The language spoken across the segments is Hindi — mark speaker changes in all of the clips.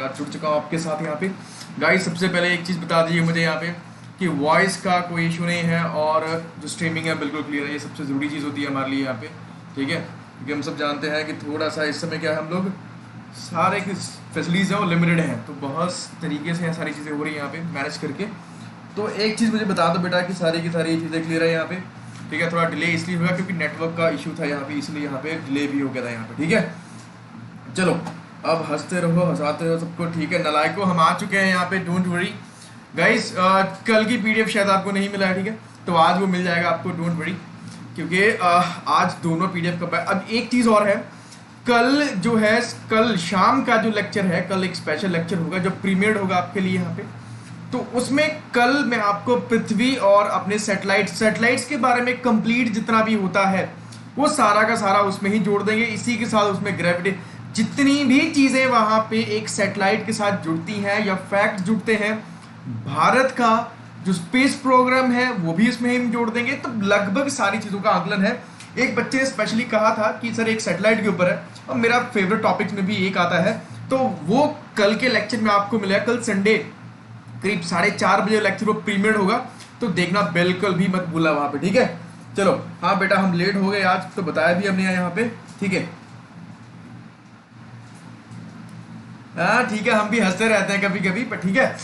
Speaker 1: साथ जुड़ चुका हूँ आपके साथ यहाँ पे। गाइस सबसे पहले एक चीज़ बता दीजिए मुझे यहाँ पे कि वॉइस का कोई इशू नहीं है और जो स्ट्रीमिंग है बिल्कुल क्लियर है। ये सबसे ज़रूरी चीज़ होती है हमारे लिए यहाँ पे, ठीक है, क्योंकि हम सब जानते हैं कि थोड़ा सा इस समय क्या है, हम लोग सारे फैसिलिटीज़ हैं वो लिमिटेड हैं, तो बहुत तरीके से सारी चीज़ें हो रही हैं यहाँ पे मैनेज करके। तो एक चीज़ मुझे बता दो बेटा कि सारी की सारी चीज़ें क्लियर है यहाँ पे, ठीक है। थोड़ा डिले इसलिए हुआ क्योंकि नेटवर्क का इशू था यहाँ पे, इसलिए यहाँ पे डिले भी हो गया था यहाँ पे, ठीक है। चलो अब हंसते रहो हंसाते रहो सबको, ठीक है। नलायको हम आ चुके हैं यहाँ पे, डोंट वरी गाइस। कल की पीडीएफ शायद आपको नहीं मिला है, ठीक है, तो आज वो मिल जाएगा आपको, डोंट वरी, क्योंकि आज दोनों पीडीएफ का। अब एक चीज़ और है, कल जो है, कल शाम का जो लेक्चर है, कल एक स्पेशल लेक्चर होगा जो प्रीमियर्ड होगा आपके लिए यहाँ पे। तो उसमें कल मैं आपको पृथ्वी और अपने सैटेलाइट्स के बारे में कंप्लीट जितना भी होता है वो सारा का सारा उसमें ही जोड़ देंगे। इसी के साथ उसमें ग्रेविटी, जितनी भी चीज़ें वहाँ पे एक सैटेलाइट के साथ जुड़ती हैं या फैक्ट जुड़ते हैं, भारत का जो स्पेस प्रोग्राम है वो भी इसमें हम जोड़ देंगे। तो लगभग सारी चीज़ों का आकलन है। एक बच्चे ने स्पेशली कहा था कि सर एक सैटेलाइट के ऊपर है, और मेरा फेवरेट टॉपिक्स में भी एक आता है, तो वो कल के लेक्चर में आपको मिलेगा। कल संडे करीब 4:30 बजे लेक्चर वो प्रीमियर्ड होगा, तो देखना बिल्कुल भी मत भूलना वहाँ पे, ठीक है। चलो हाँ बेटा हम लेट हो गए आज, तो बताया भी हमने यहाँ पे, ठीक है। हाँ ठीक है, हम भी हंसते रहते हैं कभी कभी, पर ठीक है।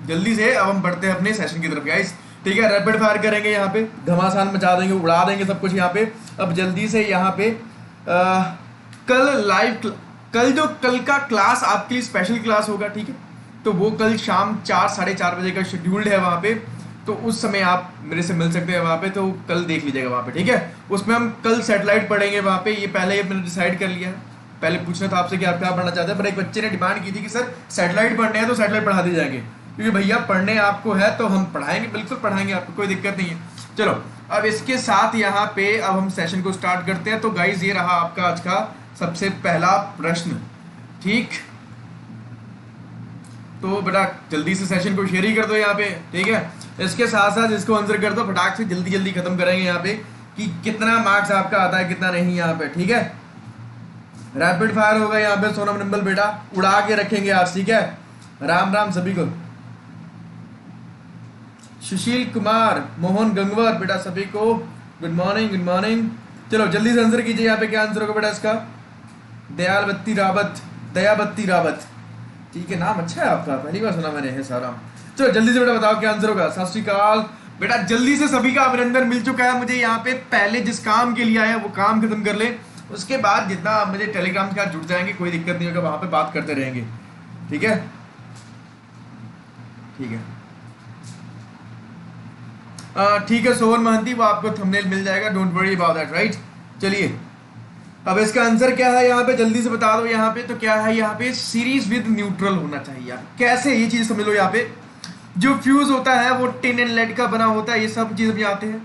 Speaker 1: जल्दी से अब हम बढ़ते हैं अपने सेशन की तरफ गाइस, ठीक है। रैपिड फायर करेंगे यहाँ पे, घमासान मचा देंगे, उड़ा देंगे सब कुछ यहाँ पे। अब जल्दी से यहाँ पे कल का क्लास आपके लिए स्पेशल क्लास होगा, ठीक है। तो वो कल शाम 4-4:30 बजे का शेड्यूल्ड है वहाँ पे, तो उस समय आप मेरे से मिल सकते हैं वहाँ पे, तो कल देख लीजिएगा वहाँ पे, ठीक है। उसमें हम कल सैटेलाइट पढ़ेंगे वहाँ पे, ये पहले मैंने डिसाइड कर लिया है। पहले पूछना था आपसे कि आप क्या पढ़ना चाहते हैं, पर एक बच्चे ने डिमांड की थी कि सर सैटेलाइट पढ़ने हैं तो सैटेलाइट पढ़ा दिए जाएंगे, क्योंकि भैया पढ़ने आपको है तो हम पढ़ाएंगे, बिल्कुल पढ़ाएंगे आपको, कोई दिक्कत नहीं है। चलो अब इसके साथ यहाँ पे अब हम सेशन को स्टार्ट करते हैं। तो गाइज ये रहा आपका आज का सबसे पहला प्रश्न, ठीक। तो बेटा जल्दी से सेशन को शेयर ही कर दो यहाँ पे, ठीक है। इसके साथ साथ इसको आंसर कर दो फटाक से, जल्दी जल्दी खत्म करेंगे यहाँ पे कि कितना मार्क्स आपका आता है कितना नहीं यहाँ पे, ठीक है। रैपिड फायर होगा यहाँ पे, सोनम निम्बल बेटा उड़ा के रखेंगे आज, ठीक है। राम राम सभी को। सुशील कुमार, मोहन गंगवार बेटा सभी को गुड मॉर्निंग, गुड मॉर्निंग। चलो जल्दी से आंसर कीजिए यहाँ पे, क्या आंसर होगा बेटा इसका? दयाबत्ती रावत, ठीक है, नाम अच्छा है आपका, पहली बार सुना मैंने है सारा। चलो जल्दी से बेटा बताओ क्या आंसर होगा। सत श्री अकाल बेटा, जल्दी से सभी का अभिनंदन मिल चुका है मुझे यहाँ पे। पहले जिस काम के लिए आए हैं वो काम खत्म कर ले, उसके बाद जितना आप मुझे टेलीग्राम के साथ जुड़ जाएंगे कोई दिक्कत नहीं होगा, वहां पे बात करते रहेंगे, ठीक है, ठीक है। ठीक है सोहन महंती, वो आपको थंबनेल मिल जाएगा, don't worry about that, right. चलिए अब इसका आंसर क्या है यहाँ पे, जल्दी से बता दो यहाँ पे। तो क्या है यहाँ पे, सीरीज विद न्यूट्रल होना चाहिए। कैसे, ये चीज समझ लो यहाँ पे, जो फ्यूज होता है वो टिन एंड लेड का बना होता है, ये सब चीज भी आते हैं।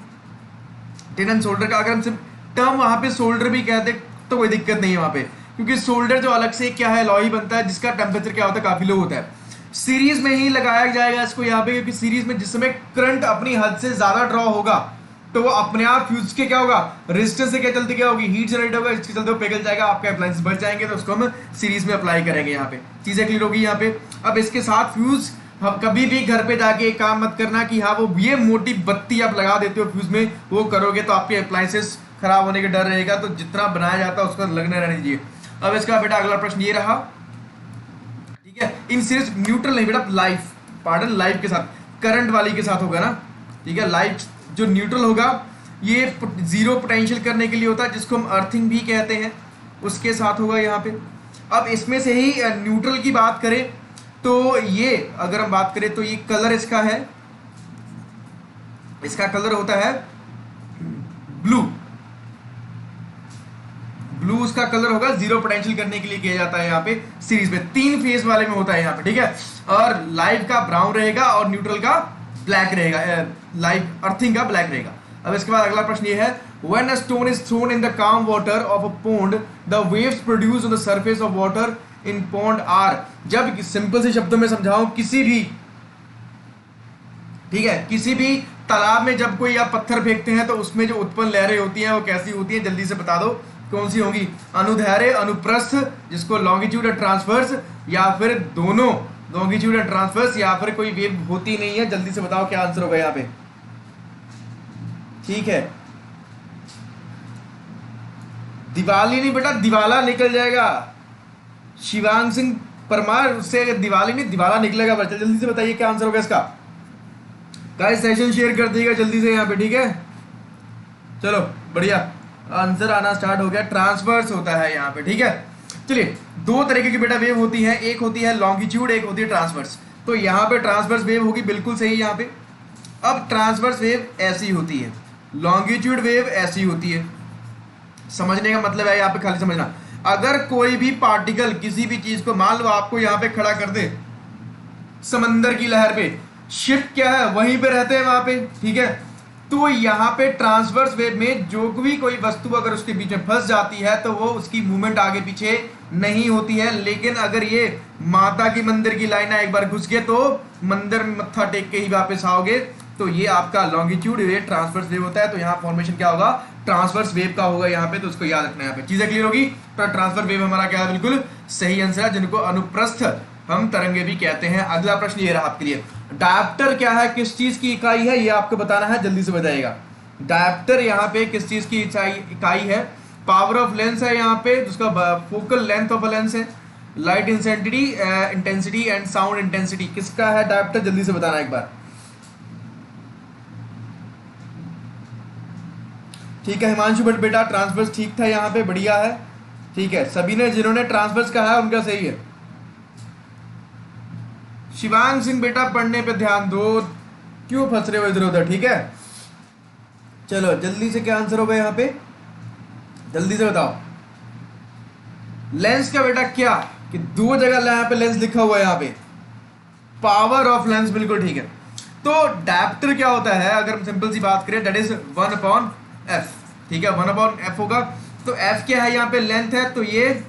Speaker 1: टिन एंड सोल्डर का अगर हम टर्म वहां पे सोल्डर भी कहते तो कोई दिक्कत नहीं है वहां पे, क्योंकि सोल्डर जो अलग से क्या है लॉय बनता है, जिसका टेम्परेचर क्या होता है काफी लो होता है। सीरीज में ही लगाया जाएगा इसको यहाँ पे, क्योंकि सीरीज में जिस समय करंट अपनी हद से ज्यादा ड्रॉ होगा तो वो अपने आप फ्यूज के क्या होगा, रेजिस्टेंस से क्या चलती क्या होगी, हीट जनरेट होगा, इसके चलते वो पिघल जाएगा, आपके अप्लायंस बच जाएंगे, तो उसको हम सीरीज में अप्लाई करेंगे। यहाँ पे चीजें क्लियर होगी यहाँ पे। अब इसके साथ फ्यूज, हम कभी भी घर पे जाके एक काम मत करना कि हाँ वो ये मोटी बत्ती आप लगा देते हो फ्यूज में, वो करोगे तो आपके अप्लायंसेस खराब होने का डर रहेगा, तो जितना बनाया जाता है उसका लगने रहने दीजिए। अब इसका बेटा अगला प्रश्न ये रहा, ठीक है। इन सीरीज न्यूट्रल नहीं बेटा, लाइफ, पार्डन, लाइफ के साथ, करंट वाली के साथ होगा ना, ठीक है। लाइफ जो न्यूट्रल होगा ये जीरो पोटेंशियल करने के लिए होता है, जिसको हम अर्थिंग भी कहते हैं, उसके साथ होगा यहाँ पे। अब इसमें से ही न्यूट्रल की बात करें तो ये अगर हम बात करें तो ये कलर इसका है, इसका कलर होता है ब्लू, ब्लू उसका कलर होगा, जीरो पोटेंशियल करने के लिए किया जाता है यहाँ पे सीरीज में, 3 फेज वाले में होता है यहाँ पे, ठीक है। और लाइव का ब्राउन रहेगा और न्यूट्रल का ब्लैक रहेगा, लाइव अर्थिंग का ब्लैक रहेगा। अब इसके बाद अगला प्रश्न ये है, when a stone is thrown in the calm water of a pond, the waves produced on the surface of water in pond are, जब सिंपल से शब्दों में समझाऊं, किसी भी, ठीक है, किसी भी तालाब में जब कोई आप पत्थर फेंकते हैं तो उसमें जो उत्पन्न लहरें होती हैं वो कैसी होती हैं, जल्दी से बता दो कौन सी होगी? अनुदैर्ध्य, अनुप्रस्थ, जिसको लॉन्गिट्यूड और ट्रांसवर्स, या फिर दोनों लॉन्गिट्यूड और ट्रांसवर्स, या फिर कोई वेव होती नहीं है? जल्दी से बताओ क्या आंसर होगा यहाँ पे। ठीक है, दिवाली नहीं बेटा, दिवाला निकल जाएगा। शिवांग सिंह परमार, उससे दिवाली नहीं दिवाला निकलेगा। बच्चा जल्दी से बताइए क्या आंसर होगा इसका। गाइस सेशन शेयर कर दीजिएगा जल्दी से यहाँ पे, ठीक है। चलो बढ़िया, आंसर आना स्टार्ट हो गया। ट्रांसवर्स होता है यहाँ पे, ठीक है। चलिए, दो तरीके की बेटा वेव होती है, एक होती है लॉन्गिट्यूड, एक होती है ट्रांसवर्स। तो यहाँ पे ट्रांसवर्स वेव होगी, बिल्कुल सही यहाँ पे। अब ट्रांसवर्स वेव ऐसी होती है, लॉन्गिट्यूड वेव ऐसी होती है। समझने का मतलब है यहाँ पे खाली समझना, अगर कोई भी पार्टिकल किसी भी चीज को, मान लो आपको यहाँ पे खड़ा कर दे समंदर की लहर पे, शिप क्या है वहीं पे रहते हैं वहां पे, ठीक है। तो यहाँ पे ट्रांसवर्स वेव में जो भी कोई वस्तु अगर उसके बीच में फंस जाती है तो वो उसकी मूवमेंट आगे पीछे नहीं होती है। लेकिन अगर ये माता की मंदिर की लाइन एक बार घुस गए तो मंदिर में मत्था टेक के ही वापस आओगे। तो ये आपका लॉन्गिट्यूड वेव ट्रांसवर्स वेव होता है। तो यहाँ फॉर्मेशन क्या होगा? ट्रांसवर्स वेव का होगा यहाँ पे, तो उसको याद रखना है यहाँ पे। चीजें क्लियर होगी? तो ट्रांसफर वेव हमारा क्या है? बिल्कुल सही आंसर है, जिनको अनुप्रस्थ हम तरंगे भी कहते हैं। अगला प्रश्न ये रहा आपके लिए, डायप्टर क्या है, किस चीज की इकाई है, ये आपको बताना है, जल्दी से बताइएगा। डायप्टर यहाँ पे किस चीज की इकाई है? पावर ऑफ लेंस है यहाँ पे, जिसका फोकल लेंथ ऑफ लेंस है। Light intensity and sound intensity किसका है डायप्टर? जल्दी से बताना एक बार। ठीक है हिमांशु भट्ट बेटा, ट्रांसवर्स ठीक था यहाँ पे, बढ़िया है, ठीक है। सभी ने जिन्होंने ट्रांसवर्स कहा है उनका सही है। शिवांग सिंह बेटा पढ़ने पे ध्यान दो, क्यों फंस रहे हो इधर उधर, ठीक है। चलो जल्दी से क्या आंसर होगा यहाँ पे, जल्दी से बताओ। लेंस का बेटा क्या कि दो जगह यहाँ पे लेंस लिखा हुआ है यहाँ पे, पावर ऑफ लेंस, बिल्कुल ठीक है। तो डायप्टर क्या होता है, अगर हम सिंपल सी बात करें, दैट इज 1/f, ठीक है, 1/f होगा। तो f क्या है यहाँ पे? लेंथ है। तो ये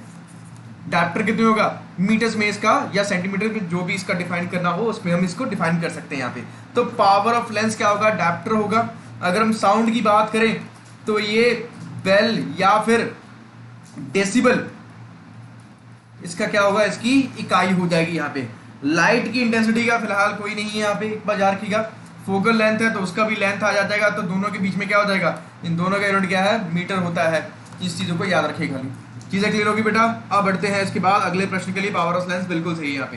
Speaker 1: डायप्टर कितने होगा? मीटर्स में इसका, या सेंटीमीटर में, जो भी इसका डिफाइन करना हो उसमें हम इसको डिफाइन कर सकते हैं यहाँ पे। तो पावर ऑफ लेंस क्या होगा? डायप्टर होगा। अगर हम साउंड की बात करें तो ये बेल या फिर डेसिबल, इसका क्या होगा? इसकी इकाई हो जाएगी यहाँ पे। लाइट की इंटेंसिटी का फिलहाल कोई नहीं है यहाँ पे, एक बार याद रखिएगा। फोकल लेंथ है तो उसका भी लेंथ आ जाएगा, तो दोनों के बीच में क्या हो जाएगा? इन दोनों का यूनिट क्या है? मीटर होता है। इस चीजों को याद रखिए खाली। चीजें क्लियर होगी बेटा? अब बढ़ते हैं इसके बाद अगले प्रश्न के लिए। पावर ऑफ लेंस बिल्कुल सही है यहाँ पे,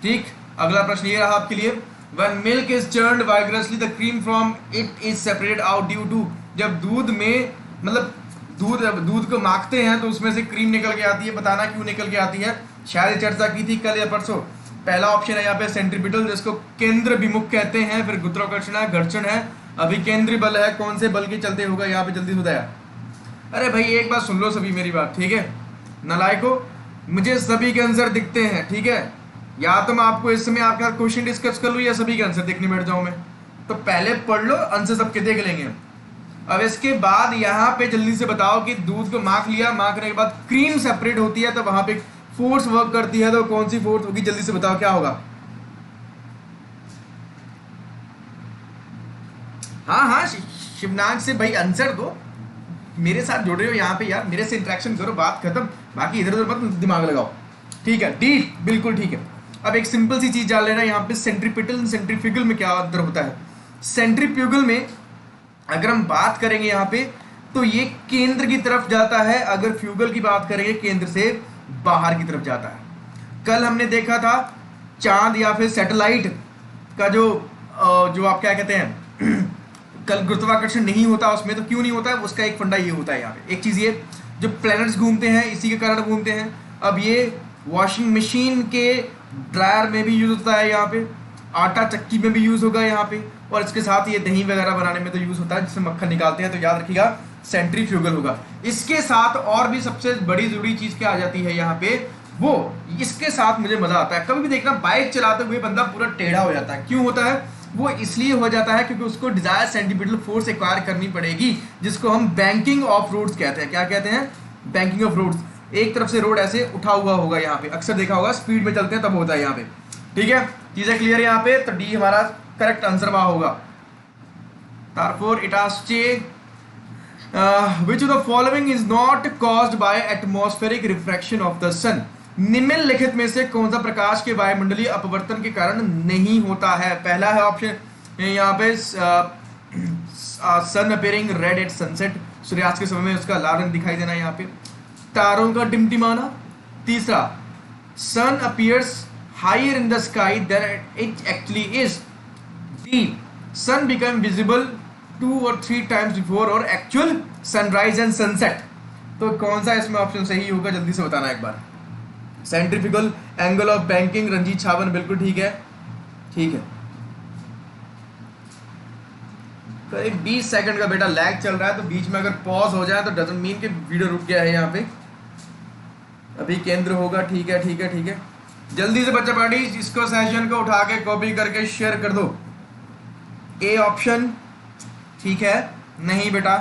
Speaker 1: ठीक। अगला प्रश्न ये रहा आपके लिए, when milk is churned vigorously the cream from it is separated out due to, जब दूध में मतलब दूध को माखते हैं तो उसमें से क्रीम निकल के आती है, बताना क्यों निकल के आती है। शायद चर्चा की थी कल या परसों। पहला ऑप्शन है यहाँ पे सेंट्रीपिटल, जिसको केंद्र विमुख कहते हैं। फिर गुरुत्वाकर्षण है, घर्षण है, अभिकेंद्री बल है। कौन से बल के चलते होगा यहाँ पे? जल्दी बताया। अरे भाई एक बात सुन लो सभी मेरी बात, ठीक है। नालायको, मुझे सभी के आंसर दिखते हैं, ठीक है। या तो मैं आपको इस समय आपके साथ क्वेश्चन डिस्कस कर लूँ या सभी के आंसर देखने बैठ जाऊँ मैं। तो पहले पढ़ लो, आंसर सबके देख लेंगे। अब इसके बाद यहाँ पे जल्दी से बताओ कि दूध को माख लिया, माखने के बाद क्रीम सेपरेट होती है तो वहां पे फोर्स वर्क करती है, तो कौन सी फोर्स होगी? जल्दी से बताओ क्या होगा। हाँ शिवनाथ से भाई आंसर दो, मेरे साथ जुड़ रहे हो यहाँ पे यार, मेरे से इंटरेक्शन करो, बात खत्म, बाकी इधर उधर मत दिमाग लगाओ, ठीक है। डी बिल्कुल ठीक है। अब एक सिंपल सी चीज जान लेना यहाँ पे, सेंट्रीपिटल सेंट्रीफ्यूगल में क्या अंतर होता है। सेंट्रीफ्यूगल में अगर हम बात करेंगे यहाँ पे तो ये केंद्र की तरफ जाता है, अगर फ्यूगल की बात करेंगे केंद्र से बाहर की तरफ जाता है। कल हमने देखा था चांद या फिर सैटेलाइट का जो आप क्या कहते हैं कल गुरुत्वाकर्षण नहीं होता उसमें, तो क्यों नहीं होता है? उसका एक फंडा ये होता है यहाँ पे। एक चीज ये, जो प्लैनेट्स घूमते हैं इसी के कारण घूमते हैं। अब ये वॉशिंग मशीन के ड्रायर में भी यूज होता है यहाँ पे, आटा चक्की में भी यूज होगा यहाँ पे, और इसके साथ ये दही वगैरह बनाने में तो यूज होता है, जिससे मक्खन निकालते हैं। तो याद रखिएगा सेंट्रीफ्यूगल होगा। इसके साथ और भी सबसे बड़ी जरूरी चीज क्या आ जाती है यहाँ पे, वो इसके साथ मुझे मजा आता है। कभी भी देखना बाइक चलाते हुए बंदा पूरा टेढ़ा हो जाता है, क्यों होता है? वो इसलिए हो जाता है क्योंकि उसको डिजायर सेंट्रीपिटल फोर्स एक्वायर करनी पड़ेगी, जिसको हम बैंकिंग ऑफ रोड्स कहते हैं। क्या कहते हैं? Banking of roads. एक तरफ से रोड ऐसे उठा हुआ होगा यहाँ पे, अक्सर देखा होगा स्पीड में चलते हैं तब होता है यहाँ पे, ठीक है। चीजें क्लियर यहाँ पे? तो डी हमारा करेक्ट आंसर वहां होगा। तारफोर इटास्चे which of the following is not caused by atmospheric refraction of the sun, निम्नलिखित में से कौन सा प्रकाश के वायुमंडलीय अपवर्तन के कारण नहीं होता है? पहला है ऑप्शन यहाँ पे सन अपेयरिंग रेड एट सनसेट, सूर्यास्त के समय में उसका लाल रंग दिखाई देना यहाँ पे, तारों का टिमटिमाना। तीसरा, sun appears higher in the sky than it actually is. D, sun become visible 2 or 3 times before और एक्चुअल सनराइज एंड सनसेट। तो कौन सा इसमें ऑप्शन सही होगा, जल्दी से बताना एक बार। Centrifugal angle of banking, Ranjeet Chavan, बिल्कुल ठीक है, ठीक है। तो एक 20 सेकंड का बेटा लैग चल रहा है, तो बीच में अगर पॉज हो जाए तो डजंट मीन कि वीडियो रुक गया है। यहाँ पे अभी केंद्र होगा, ठीक है ठीक है ठीक है। जल्दी से बच्चा पार्टी इसको सेशन को उठा के कॉपी करके शेयर कर दो। ए ऑप्शन ठीक है, नहीं बेटा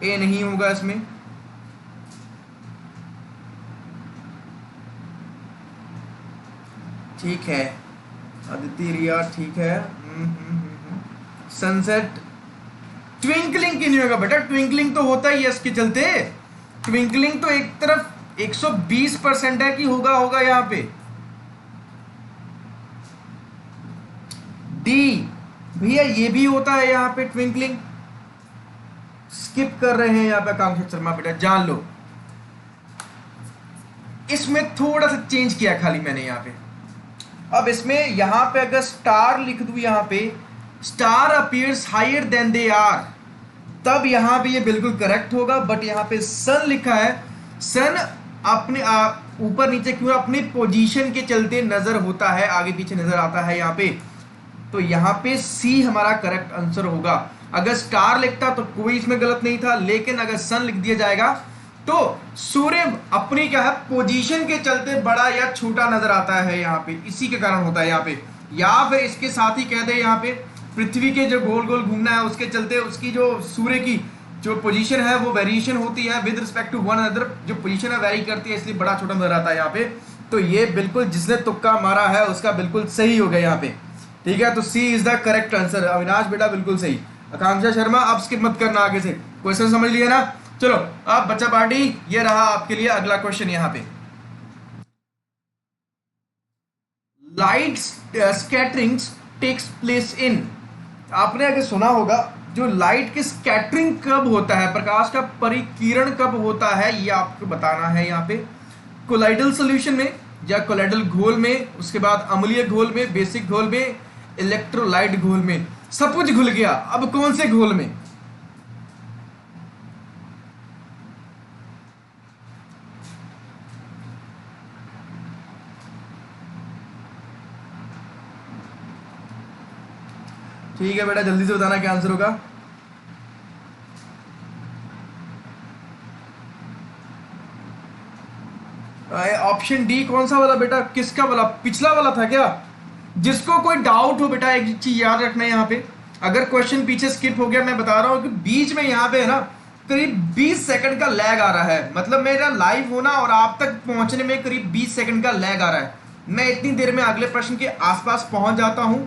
Speaker 1: ए नहीं होगा इसमें। ठीक है अदिति रिया, ठीक है। सनसेट ट्विंकलिंग क्यों नहीं होगा बेटा? ट्विंकलिंग तो होता ही है इसके चलते। ट्विंकलिंग तो एक तरफ 120% है कि होगा होगा यहाँ पे। डी भैया ये भी होता है यहाँ पे ट्विंकलिंग, स्किप कर रहे हैं यहाँ पे आकांक्षा शर्मा बेटा, जान लो। इसमें थोड़ा सा चेंज किया खाली मैंने यहाँ पे। अब इसमें यहाँ पे अगर स्टार लिख दूं, यहाँ पे star appears higher than they are, तब यहाँ पे ये बिल्कुल करेक्ट होगा। बट यहाँ पे सन लिखा है, सन अपने ऊपर नीचे क्यों, अपनी पोजीशन के चलते नजर होता है, आगे पीछे नजर आता है यहाँ पे। तो यहाँ पे सी हमारा करेक्ट आंसर होगा। अगर स्टार लिखता तो कोई इसमें गलत नहीं था, लेकिन अगर सन लिख दिया जाएगा तो सूर्य अपनी क्या है पोजीशन के चलते बड़ा या छोटा नजर आता है यहाँ पे, इसी के कारण होता है यहाँ पे। या फिर इसके साथ ही कहते हैं यहाँ पे पृथ्वी के जो गोल गोल घूमना है उसके चलते उसकी जो सूर्य की जो पोजीशन है वो वेरिएशन होती है with respect to one other, जो पोजीशन है वेरी करती है, इसलिए बड़ा छोटा नजर आता है यहाँ पे। तो ये बिल्कुल जिसने तुक्का मारा है उसका बिल्कुल सही हो गया यहाँ पे, ठीक है। तो C is the correct answer. Avinash बेटा बिल्कुल सही। आकांक्षा शर्मा अब स्किप मत करना, आगे से क्वेश्चन समझ लिया ना। चलो अब बच्चा पार्टी ये रहा आपके लिए अगला क्वेश्चन यहाँ पे। Light scattering takes place in, आपने अगर सुना होगा जो लाइट की स्कैटरिंग कब होता है, प्रकाश का परिकिरण कब होता है, ये आपको बताना है यहाँ पे। कोलाइडल सॉल्यूशन में या कोलाइडल घोल में, उसके बाद अम्लीय घोल में, बेसिक घोल में, इलेक्ट्रोलाइट घोल में। सब कुछ घुल गया, अब कौन से घोल में? ठीक है बेटा जल्दी से बताना क्या आंसर होगा। ऑप्शन डी कौन सा वाला बेटा, किसका वाला, पिछला वाला था क्या? जिसको कोई डाउट हो बेटा एक चीज याद रखना है यहाँ पे, अगर क्वेश्चन पीछे स्किप हो गया, मैं बता रहा हूँ कि बीच में यहाँ पे है ना करीब 20 सेकंड का लैग आ रहा है, मतलब मेरा लाइव होना और आप तक पहुंचने में करीब 20 सेकंड का लैग आ रहा है। मैं इतनी देर में अगले प्रश्न के आसपास पहुंच जाता हूं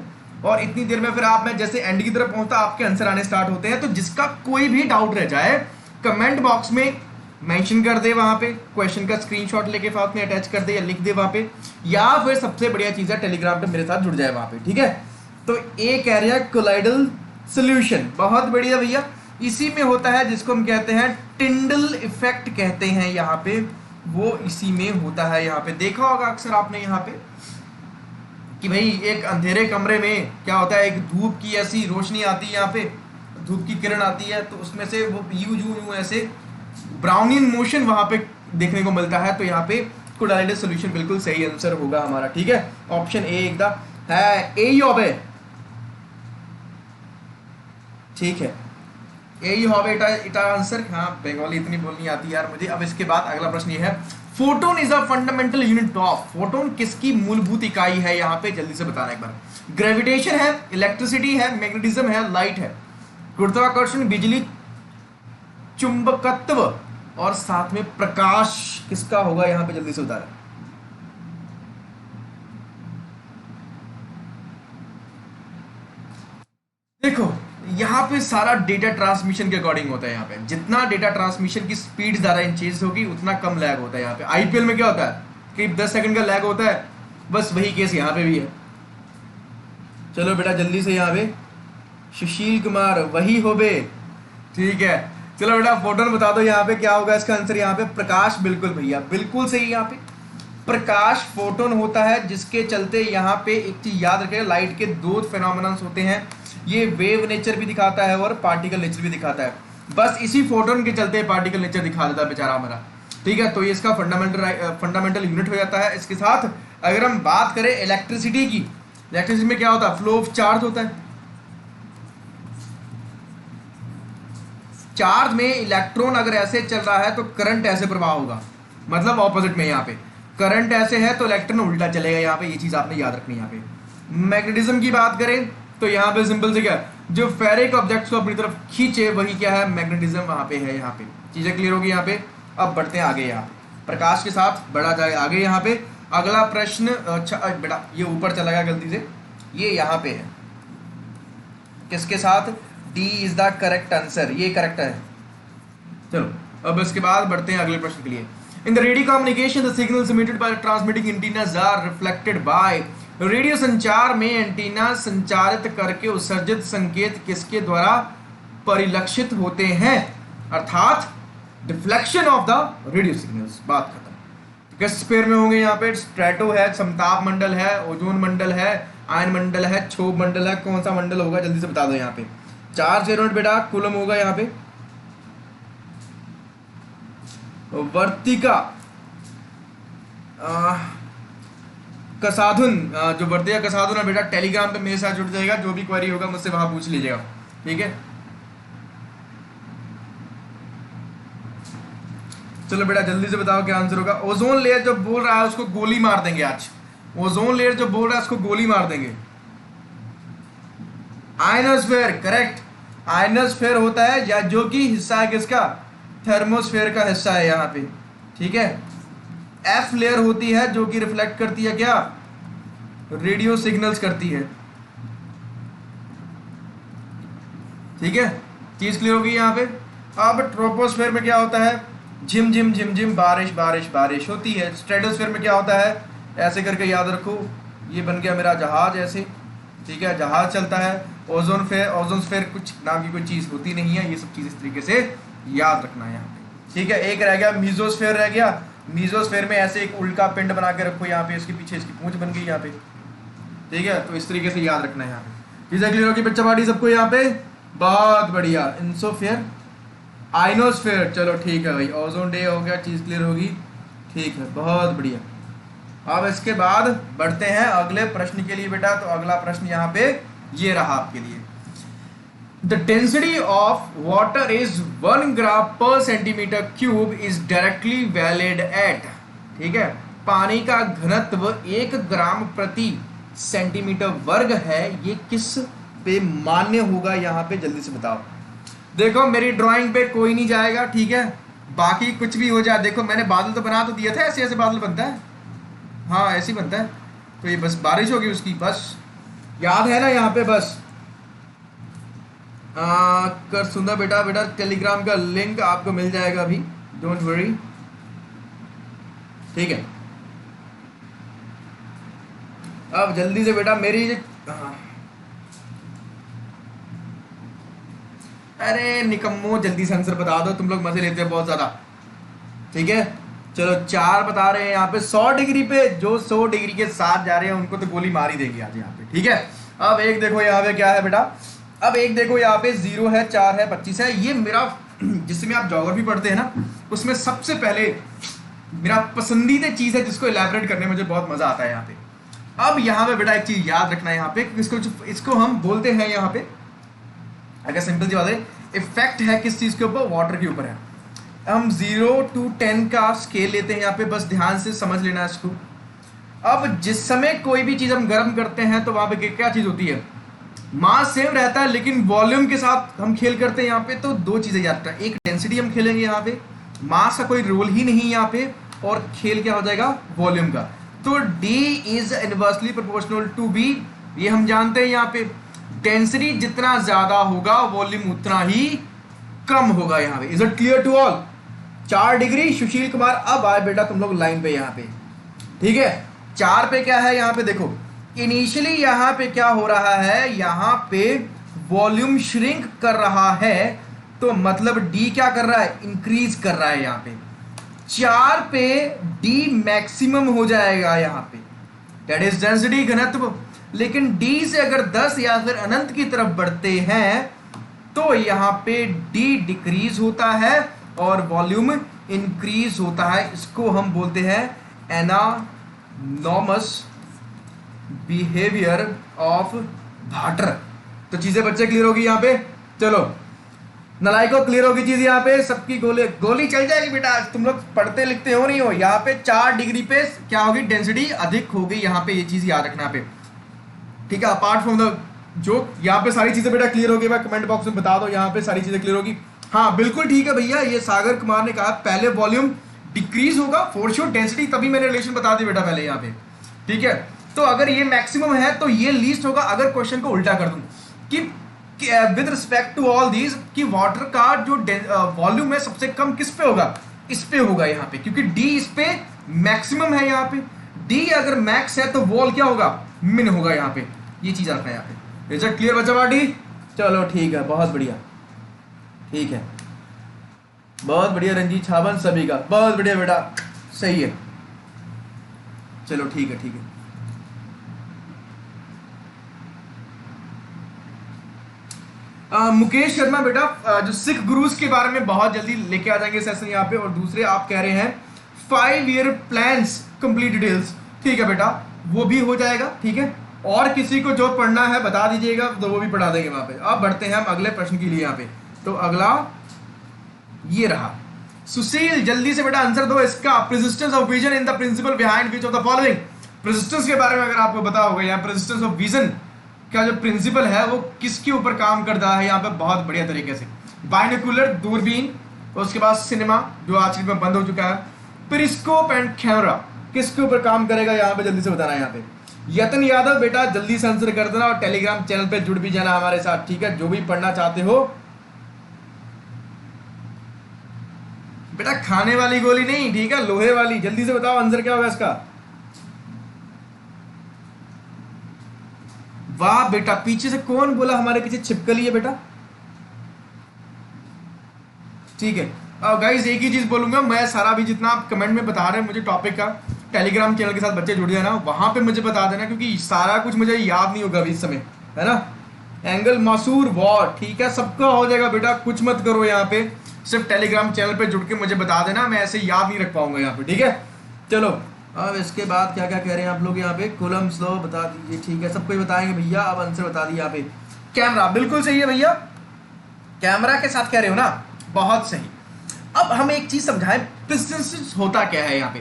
Speaker 1: और इतनी देर में फिर आप, मैं जैसे एंड की तरफ पहुंचता आपके आंसर आने स्टार्ट होते हैं। तो जिसका कोई भी डाउट रह जाए कमेंट बॉक्स में मेंशन कर दे, वहां पे क्वेश्चन का स्क्रीनशॉट लेके साथ में अटैच कर दे या लिख दे वहां पे, या फिर सबसे बढ़िया चीज है टेलीग्राम पे मेरे साथ जुड़ जाए वहां पे, ठीक है। तो ए कह रहे हैं कोलाइडल सॉल्यूशन, बहुत बढ़िया भैया। इसी में होता है जिसको हम कहते हैं टिंडल इफेक्ट कहते हैं यहाँ पे, वो इसी में होता है। यहाँ पे देखा होगा अक्सर आपने यहाँ पे कि भाई एक अंधेरे कमरे में क्या होता है, एक धूप की ऐसी रोशनी आती है, यहाँ पे धूप की किरण आती है, तो उसमें से वो यू ऐसे ब्राउनियन मोशन वहां पे देखने को मिलता है। तो यहाँ पे कोलाइडल सॉल्यूशन बिल्कुल सही आंसर होगा हमारा, ठीक है। ऑप्शन ए एकदम है, ए ही होवे, ठीक है, ए ही होवे इटा आंसर। हाँ बंगाली इतनी बोलनी आती यार मुझे। अब इसके बाद अगला प्रश्न ये है, photon is a fundamental unit of, photon किसकी मूलभूत इकाई है, यहाँ पे जल्दी से बताना एक बार। ग्रेविटेशन है, इलेक्ट्रिसिटी है, मैग्नेटिज्म है, लाइट है, गुरुत्वाकर्षण, बिजली, चुंबकत्व और साथ में प्रकाश किसका होगा, यहां पे जल्दी से उतारा। देखो यहाँ पे सारा डेटा ट्रांसमिशन के अकॉर्डिंग होता है। यहाँ पे जितना डेटा ट्रांसमिशन की स्पीड ज़्यादा इंक्रीज होगी उतना कम लैग होता है। यहाँ पे आईपीएल में क्या होता है कि 10 सेकंड का लैग होता है, बस वही केस यहाँ पे भी है। चलो बेटा जल्दी से यहाँ पे सुशील कुमार वही हो बे, ठीक है। चलो बेटा फोटोन बता दो यहाँ पे क्या होगा इसका आंसर। यहाँ पे प्रकाश, बिल्कुल भैया बिल्कुल सही। यहाँ पे प्रकाश फोटोन होता है जिसके चलते यहाँ पे एक चीज याद रखें, लाइट के दो फिनोमेनन्स होते हैं, ये वेव नेचर भी दिखाता है और पार्टिकल नेचर भी दिखाता है। बस इसी फोटोन के चलते पार्टिकल नेचर दिखा देता है बेचारा हमारा, ठीक है। तो ये इसका फंडामेंटल यूनिट हो जाता है। इसके साथ अगर हम बात करें इलेक्ट्रिसिटी की, इलेक्ट्रिसिटी में क्या होता है, फ्लो ऑफ चार्ज होता है। चार्ज में इलेक्ट्रॉन अगर ऐसे चल रहा है तो करंट ऐसे प्रवाह होगा, मतलब ऑपोजिट में। यहाँ पे करंट ऐसे है तो इलेक्ट्रॉन उल्टा चलेगा। यहाँ पे ये चीज आपने याद रखनी है। यहाँ पे मैग्नेटिज्म की बात करें तो यहाँ पे सिंपल से क्या, जो फेरिक ऑब्जेक्ट्स को अपनी तरफ खींचे वही क्या है, मैग्नेटिज्म वहां पे है। यहाँ पे चीजें क्लियर होगी। यहाँ पे अब बढ़ते हैं आगे। यहाँ पे प्रकाश के साथ बढ़ा जाए आगे। यहाँ पे अगला प्रश्न, अच्छा बेटा ये ऊपर चला गया गलती से, ये यहाँ पे है किसके साथ, D is the correct answer, ये करेक्ट है। चलो अब इसके बाद बढ़ते हैं अगले प्रश्न के लिए। In the radio communication the signals emitted by transmitting antennas are reflected by, radio संचार में एंटीना संचारित करके उत्सर्जित संकेत किसके द्वारा परिलक्षित होते हैं, अर्थात deflection of the radio signals. बात खत्म। किस स्फीयर में होंगे, यहाँ पे स्ट्रेटो है, समताप मंडल है, ओजोन मंडल है, आयन मंडल है, क्षोभ मंडल है, कौन सा मंडल होगा जल्दी से बता दो। यहाँ पे 4 यूनिट बेटा कूलम होगा। यहाँ पे वर्तिका कसाधुन, जो वर्तिका कसाधुन है बेटा टेलीग्राम पे मेरे साथ जुड़ जाएगा, जो भी क्वेरी होगा मुझसे वहां पूछ लीजिएगा, ठीक है। चलो बेटा जल्दी से बताओ क्या आंसर होगा। ओजोन लेयर जो बोल रहा है उसको गोली मार देंगे आज। ओजोन लेयर जो बोल रहा है उसको गोली मार देंगे। Ionosphere, correct. आयनोस्फेयर होता है या जो कि हिस्सा है किसका, थर्मोस्फेयर का हिस्सा है यहाँ पे, ठीक है। एफ लेयर होती है जो कि रिफ्लेक्ट करती है क्या, रेडियो सिग्नल्स करती है, ठीक है। चीज क्लियर होगी यहाँ पे। अब ट्रोपोस्फेयर में क्या होता है, झिम झिम झिम झिम बारिश बारिश बारिश होती है। स्ट्रेटोस्फेयर में क्या होता है, ऐसे करके याद रखो, ये बन गया मेरा जहाज ऐसे, ठीक है, जहाज चलता है। ओजोनस्फेयर कुछ नाम की कोई चीज होती नहीं है। ये सब चीज इस तरीके से याद रखना है यहाँ पे, ठीक है। एक रह गया मीजोस्फेयर रह गया। मीजोस्फेयर में ऐसे एक उल्टा पिंड बना के रखो यहाँ पे, इसके पीछे इसकी पूंछ बन गई यहाँ पे, ठीक है। तो इस तरीके से याद रखना है यहाँ पे। चीजें क्लियर होगी बच्चा बाड़ी सबको यहाँ पे, बहुत बढ़िया। इंसोफेयर, आइनोस्फेयर, चलो ठीक है भाई, ओजोन डे हो गया, चीज क्लियर होगी, ठीक है, बहुत बढ़िया। अब इसके बाद बढ़ते हैं अगले प्रश्न के लिए बेटा। तो अगला प्रश्न यहाँ पे ये रहा आपके लिए। The density of water is 1 gram per centimetre cube is directly valid at, ठीक है। पानी का घनत्व 1 ग्राम प्रति सेंटीमीटर वर्ग है, ये किस पे मान्य होगा, यहाँ पे जल्दी से बताओ। देखो मेरी ड्राइंग पे कोई नहीं जाएगा, ठीक है, बाकी कुछ भी हो जाए। देखो मैंने बादल तो बना तो दिया था, ऐसे ऐसे बादल बनता है, हाँ ऐसे ही बनता है। तो ये बस बारिश होगी उसकी, बस याद है ना यहाँ पे। बस कर सुंदर बेटा, बेटा टेलीग्राम का लिंक आपको मिल जाएगा अभी, डोंट वरी, ठीक है। अब जल्दी से बेटा मेरी अरे निकम्मो जल्दी से आंसर बता दो, तुम लोग मजे लेते हैं बहुत ज्यादा, ठीक है। चलो 4 बता रहे हैं यहाँ पे। 100 डिग्री पे जो 100 डिग्री के साथ जा रहे हैं उनको तो गोली मार ही देगी आज यहाँ पे, ठीक है। अब एक देखो यहाँ पे क्या है बेटा, अब एक देखो यहाँ पे 0 है, 4 है, 25 है। ये मेरा जिसमें आप ज्योग्राफी पढ़ते हैं ना, उसमें सबसे पहले मेरा पसंदीदा चीज है जिसको इलैबोरेट करने में मुझे बहुत मजा आता है यहाँ पे। अब यहाँ पे बेटा एक चीज याद रखना है यहाँ पे, इसको हम बोलते हैं यहाँ पे, अगर सिंपल सी बात है, इफेक्ट है किस चीज के ऊपर, वाटर के ऊपर है। हम 0 to 10 का स्केल लेते हैं यहाँ पे, बस ध्यान से समझ लेना इसको। अब जिस समय कोई भी चीज हम गर्म करते हैं तो वहां पे क्या चीज होती है, मास सेम रहता है, लेकिन वॉल्यूम के साथ हम खेल करते हैं यहाँ पे। तो 2 चीजें याद रखना, एक डेंसिटी हम खेलेंगे यहाँ पे, मास का कोई रोल ही नहीं यहाँ पे, और खेल क्या हो जाएगा, वॉल्यूम का। तो D is inversely proportional to B, ये हम जानते हैं यहाँ पे। डेंसिटी जितना ज्यादा होगा वॉल्यूम उतना ही कम होगा यहाँ पे। Is it clear to all? 4 degree Sushil Kumar, अब आए बेटा तुम लोग लाइन पे यहाँ पे, ठीक है। 4 पे क्या है यहाँ पे देखो, इनिशियली यहाँ पे क्या हो रहा है, यहाँ पे वॉल्यूम श्रिंक कर रहा है, तो मतलब डी क्या कर रहा है, इंक्रीज कर रहा है यहाँ पे। 4 पे डी मैक्सिमम हो जाएगा यहाँ पे, दैट इज डेंसिटी घनत्व। लेकिन डी से अगर 10 या फिर अनंत की तरफ बढ़ते हैं तो यहाँ पे डी डिक्रीज होता है और वॉल्यूम इंक्रीज होता है। इसको हम बोलते हैं एनानॉमस बिहेवियर ऑफ वाटर। तो चीजें बच्चे क्लियर होगी यहाँ पे? चलो नलाइको क्लियर होगी चीज यहाँ पे, सबकी गोली चल जाएगी बेटा। तुम लोग पढ़ते लिखते हो नहीं हो। यहाँ पे 4 डिग्री पे क्या होगी, डेंसिटी अधिक होगी यहाँ पे, ये चीज याद रखना पे, ठीक है। अपार्ट फ्रॉम द जो यहाँ पे सारी चीजें बेटा क्लियर होगी, मैं कमेंट बॉक्स में बता दो यहाँ पे सारी चीजें क्लियर होगी। हाँ बिल्कुल ठीक है भैया, ये सागर कुमार ने कहा पहले वॉल्यूम डिक्रीज होगा फॉर श्योर, डेंसिटी, तभी मैंने रिलेशन बता दी बेटा पहले यहाँ पे, ठीक है। तो अगर ये मैक्सिमम है तो ये लीस्ट होगा। अगर क्वेश्चन को उल्टा कर दूं कि with respect to all these, कि वाटर का जो वॉल्यूम है सबसे कम किस पे होगा, इस पे होगा यहाँ पे, क्योंकि डी इस पे मैक्सिमम है यहाँ पे। डी अगर मैक्स है तो वॉल क्या होगा, मिन होगा यहाँ पे। ये चीज आता है यहाँ पे। इज इट क्लियर बच्चा पार्टी? चलो ठीक है, बहुत बढ़िया, ठीक है, बहुत बढ़िया रंजीत छावन सभी का, बहुत बढ़िया बेटा, सही है। चलो ठीक है, ठीक है। मुकेश शर्मा बेटा जो सिख गुरुज के बारे में बहुत जल्दी लेके आ जाएंगे सेशन यहाँ पे। और दूसरे आप कह रहे हैं 5 ईयर प्लान्स कंप्लीट डिटेल्स, ठीक है बेटा, वो भी हो जाएगा, ठीक है। और किसी को जो पढ़ना है बता दीजिएगा तो वो भी पढ़ा देंगे वहां पे। अब बढ़ते हैं हम अगले प्रश्न के लिए यहाँ पे। तो अगला ये रहा, सुशील जल्दी से बेटा आंसर दो इसका। Persistence of vision in the principle behind which of the following. Persistence के बारे में अगर आपको पता होगा, यहाँ प्रेसिस्टेंस ऑफ विजन का जो प्रिंसिपल है वो किसके ऊपर काम करता है यहाँ पे, बहुत बढ़िया तरीके से। बाइनोकुलर दूरबीन, उसके बाद सिनेमा जो आजकल में बंद हो चुका है, पेरिस्कोप एंड कैमरा किसके ऊपर काम करेगा यहाँ पे, जल्दी से बताना यहाँ पे। यतन यादव बेटा जल्दी से आंसर कर देना और टेलीग्राम चैनल पे जुड़ भी जाना हमारे साथ, ठीक है। जो भी पढ़ना चाहते हो बेटा, खाने वाली गोली नहीं, ठीक है, लोहे वाली। जल्दी से बताओ आंसर क्या होगा इसका। वाह बेटा, पीछे से कौन बोला हमारे पीछे छिपकली है बेटा, ठीक है। गाइस एक ही चीज बोलूंगा मैं, सारा भी जितना आप कमेंट में बता रहे हैं मुझे टॉपिक का, टेलीग्राम चैनल के साथ बच्चे जुड़ जाना, वहां पे मुझे बता देना, क्योंकि सारा कुछ मुझे याद नहीं होगा अभी इस समय, है ना। एंगल मसूर वॉट, ठीक है, सबका हो जाएगा बेटा, कुछ मत करो यहाँ पे, सिर्फ टेलीग्राम चैनल पे जुड़ के मुझे बता देना, मैं ऐसे याद नहीं रख पाऊंगा यहाँ पे, ठीक है। चलो अब इसके बाद क्या क्या कह रहे हैं आप लोग यहाँ पे, कॉलम्स लो बता दीजिए, ठीक है, सबको बताएंगे भैया। अब आंसर बता दिए यहाँ पे। कैमरा बिल्कुल सही है भैया, कैमरा के साथ कह रहे हो ना, बहुत सही। अब हम एक चीज समझाएं, प्रेसिस्टेंस होता क्या है यहाँ पे।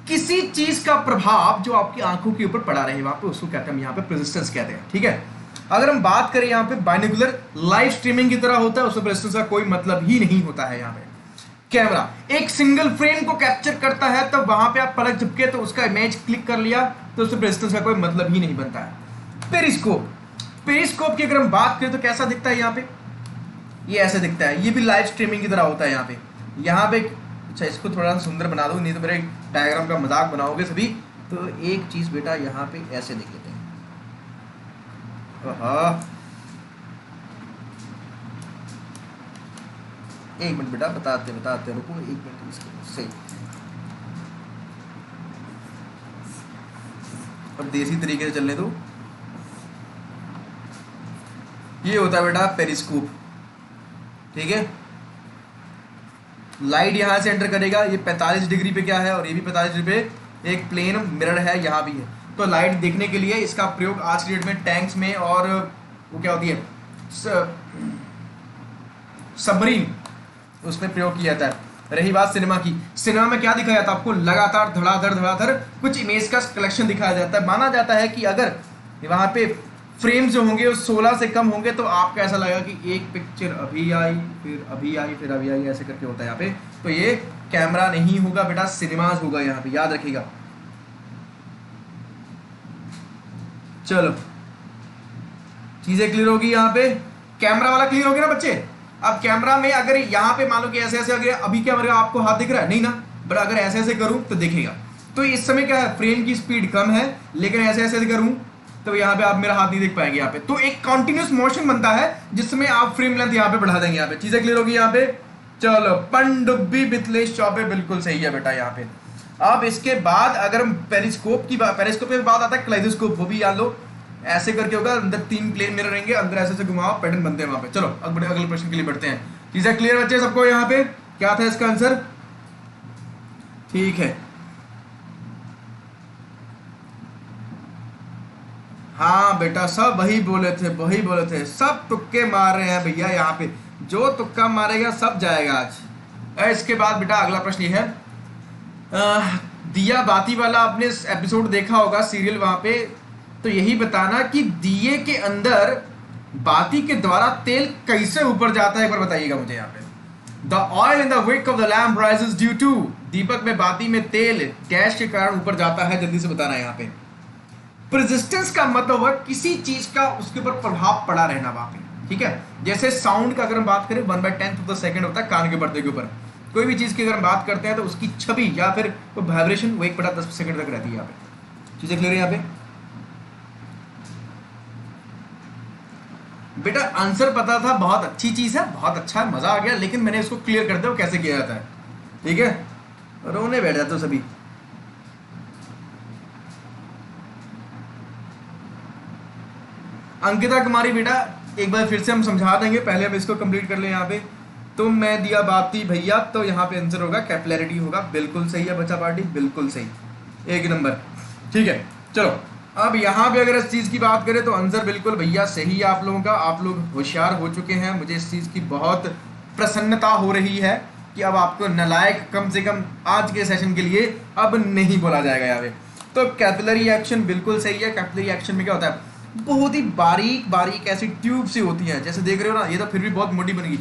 Speaker 1: किसी चीज का प्रभाव जो आपकी आंखों के ऊपर पड़ा रहे वहां पे, उसको कहते हैं हम यहाँ पे प्रेसिस्टेंस कहते हैं, ठीक है। अगर हम बात करें यहाँ पे बाइनोकुलर लाइव स्ट्रीमिंग की तरह होता है, उसमें प्रेसिस्टेंस का कोई मतलब ही नहीं होता है यहाँ पे। कैमरा एक सिंगल फ्रेम को कैप्चर करता है, तब वहां पे आप पलक झपके तो उसका इमेज क्लिक कर लिया तो उसमें प्रेसिस्टेंस का कोई मतलब ही नहीं बनता है। पेरिस्कोप, पेरिस्कोप की अगर हम बात करें तो कैसा दिखता है यहाँ पे, ये ऐसे दिखता है, ये भी लाइव स्ट्रीमिंग की तरह होता है यहाँ पे। यहाँ पे अच्छा इसको थोड़ा सा सुंदर बना दो, नहीं तो मेरे डायग्राम का मजाक बनाओगे सभी। तो एक चीज बेटा यहाँ पे ऐसे देख लेते हैं, एक मिनट बेटा बताते बताते रुको, एक मिनट इसको सही। अब देसी तरीके से चलने दो। ये होता है बेटा पेरिस्कोप, ठीक है। लाइट यहां से एंटर करेगा, ये 45 डिग्री पे क्या है और ये भी 45 डिग्री पे एक प्लेन मिरर है, यहाँ भी है। तो लाइट देखने के लिए इसका प्रयोग आज की डेट में टैंक्स में और वो क्या होती है सबमरीन, उसमें प्रयोग किया जाता है। रही बात सिनेमा की, सिनेमा में क्या दिखाया जाता है आपको, लगातार धड़ाधड़ कुछ इमेज का कलेक्शन दिखाया जाता है। माना जाता है कि अगर वहां पे फ्रेम्स जो होंगे वो 16 से कम होंगे तो आपको ऐसा लगेगा कि एक पिक्चर अभी आई फिर अभी आई फिर अभी आई, ऐसे करके होता है यहाँ पे। तो ये कैमरा नहीं होगा बेटा, सिनेमाज होगा यहाँ पे, याद रखिएगा। चलो चीजें क्लियर होगी यहाँ पे। कैमरा वाला क्लियर हो गया ना बच्चे। अब कैमरा में अगर यहाँ पे मान लो कि ऐसे ऐसे अगर अभी क्या मेरा आपको हाथ दिख रहा है नहीं ना, बट अगर ऐसे ऐसे करूं तो दिखेगा। तो इस समय क्या है, फ्रेम की स्पीड कम है, लेकिन ऐसे ऐसे करूं तो यहाँ पे आप मेरा हाथ नहीं देख पाएंगे यहाँ पे। तो एक कंटिन्यूस मोशन बनता है जिसमें आप फ्रेम लेंथ यहाँ पे बढ़ा देंगे। यहाँ पे चीजें क्लियर होगी यहाँ पे। चलो पनडुब्बी मिथिलेश चौबे बिल्कुल सही है बेटा यहाँ पे। अब इसके बाद अगर हम पेरिस्कोप की बात, पेरिस्कोप के बाद आता है क्लेइडोस्कोप, वो भी याद लो। ऐसे करके होगा, अंदर 3 प्लेन मिरर रहेंगे, अंदर ऐसे से घुमाओ, पैटर्न बनते हैं वहां पे। चलो अब अगले प्रश्न के लिए बढ़ते हैं। चीजें क्लियर बच्चे सबको यहाँ पे? क्या था इसका आंसर? ठीक है, हाँ बेटा सब वही बोले थे, वही बोले थे। सब तुक्के मार रहे हैं भैया यहाँ पे, जो तुक्का मारेगा सब जाएगा आज। इसके बाद बेटा अगला प्रश्न ये है, दिया बाती वाला आपने एपिसोड देखा होगा सीरियल वहां पे, तो यही बताना कि दिए के अंदर बाती के द्वारा तेल कैसे ऊपर जाता है, एक बार बताइएगा मुझे यहाँ पे। The oil in the wick of the lamp rises due to, दीपक में बाती में तेल गैस के कारण ऊपर जाता है, जल्दी से बताना यहाँ पे। रेजिस्टेंस का मतलब हुआ किसी चीज का उसके ऊपर प्रभाव पड़ा रहना वहां पे, ठीक है। जैसे साउंड का अगर हम बात करें 1/10 ऑफ द सेकंड होता है कान के पर्दे के ऊपर। कोई भी चीज की अगर हम बात करते हैं तो उसकी छवि या फिर वाइब्रेशन वो 1/10 सेकंड तक रहती है यहाँ पे। चीजें क्लियर है यहाँ पे बेटा? आंसर पता था, बहुत अच्छी चीज है, बहुत अच्छा मजा आ गया, लेकिन मैंने इसको क्लियर कर दिया कैसे किया जाता है, ठीक है। रोने बैठ जाते हो सभी। अंकिता कुमारी बेटा एक बार फिर से हम समझा देंगे, पहले हम इसको कंप्लीट कर लें यहाँ पे। तुम मैं दिया बाती भैया, तो यहाँ पे आंसर होगा कैपिलैरिटी होगा। बिल्कुल सही है बच्चा पार्टी, बिल्कुल सही, एक नंबर, ठीक है। चलो अब यहाँ पे अगर इस चीज की बात करें तो आंसर बिल्कुल भैया सही है आप लोगों का। आप लोग होशियार हो चुके हैं, मुझे इस चीज की बहुत प्रसन्नता हो रही है कि अब आपको नालायक कम से कम आज के सेशन के लिए अब नहीं बोला जाएगा यहाँ पे। तो कैपिलरी एक्शन बिल्कुल सही है। कैपिलरी एक्शन में क्या होता है, बहुत ही बारीक बारीक ऐसी ट्यूब सी होती है, जैसे देख रहे हो ना, ये तो फिर भी बहुत मोटी बन गई,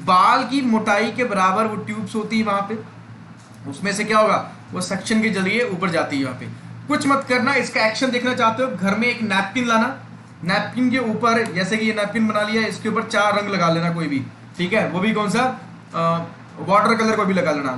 Speaker 1: बाल की मोटाई के बराबर वो ट्यूब्स होती है वहां पे। उसमें से क्या होगा, वो सक्शन के जरिए ऊपर जाती है वहां पे। कुछ मत करना, इसका एक्शन देखना चाहते हो, घर में एक नैपकिन लाना, नैपकिन के ऊपर जैसे कि ये नैपकिन बना लिया, इसके ऊपर 4 रंग लगा लेना कोई भी, ठीक है। वो भी कौन सा, वाटर कलर को भी लगा लेना।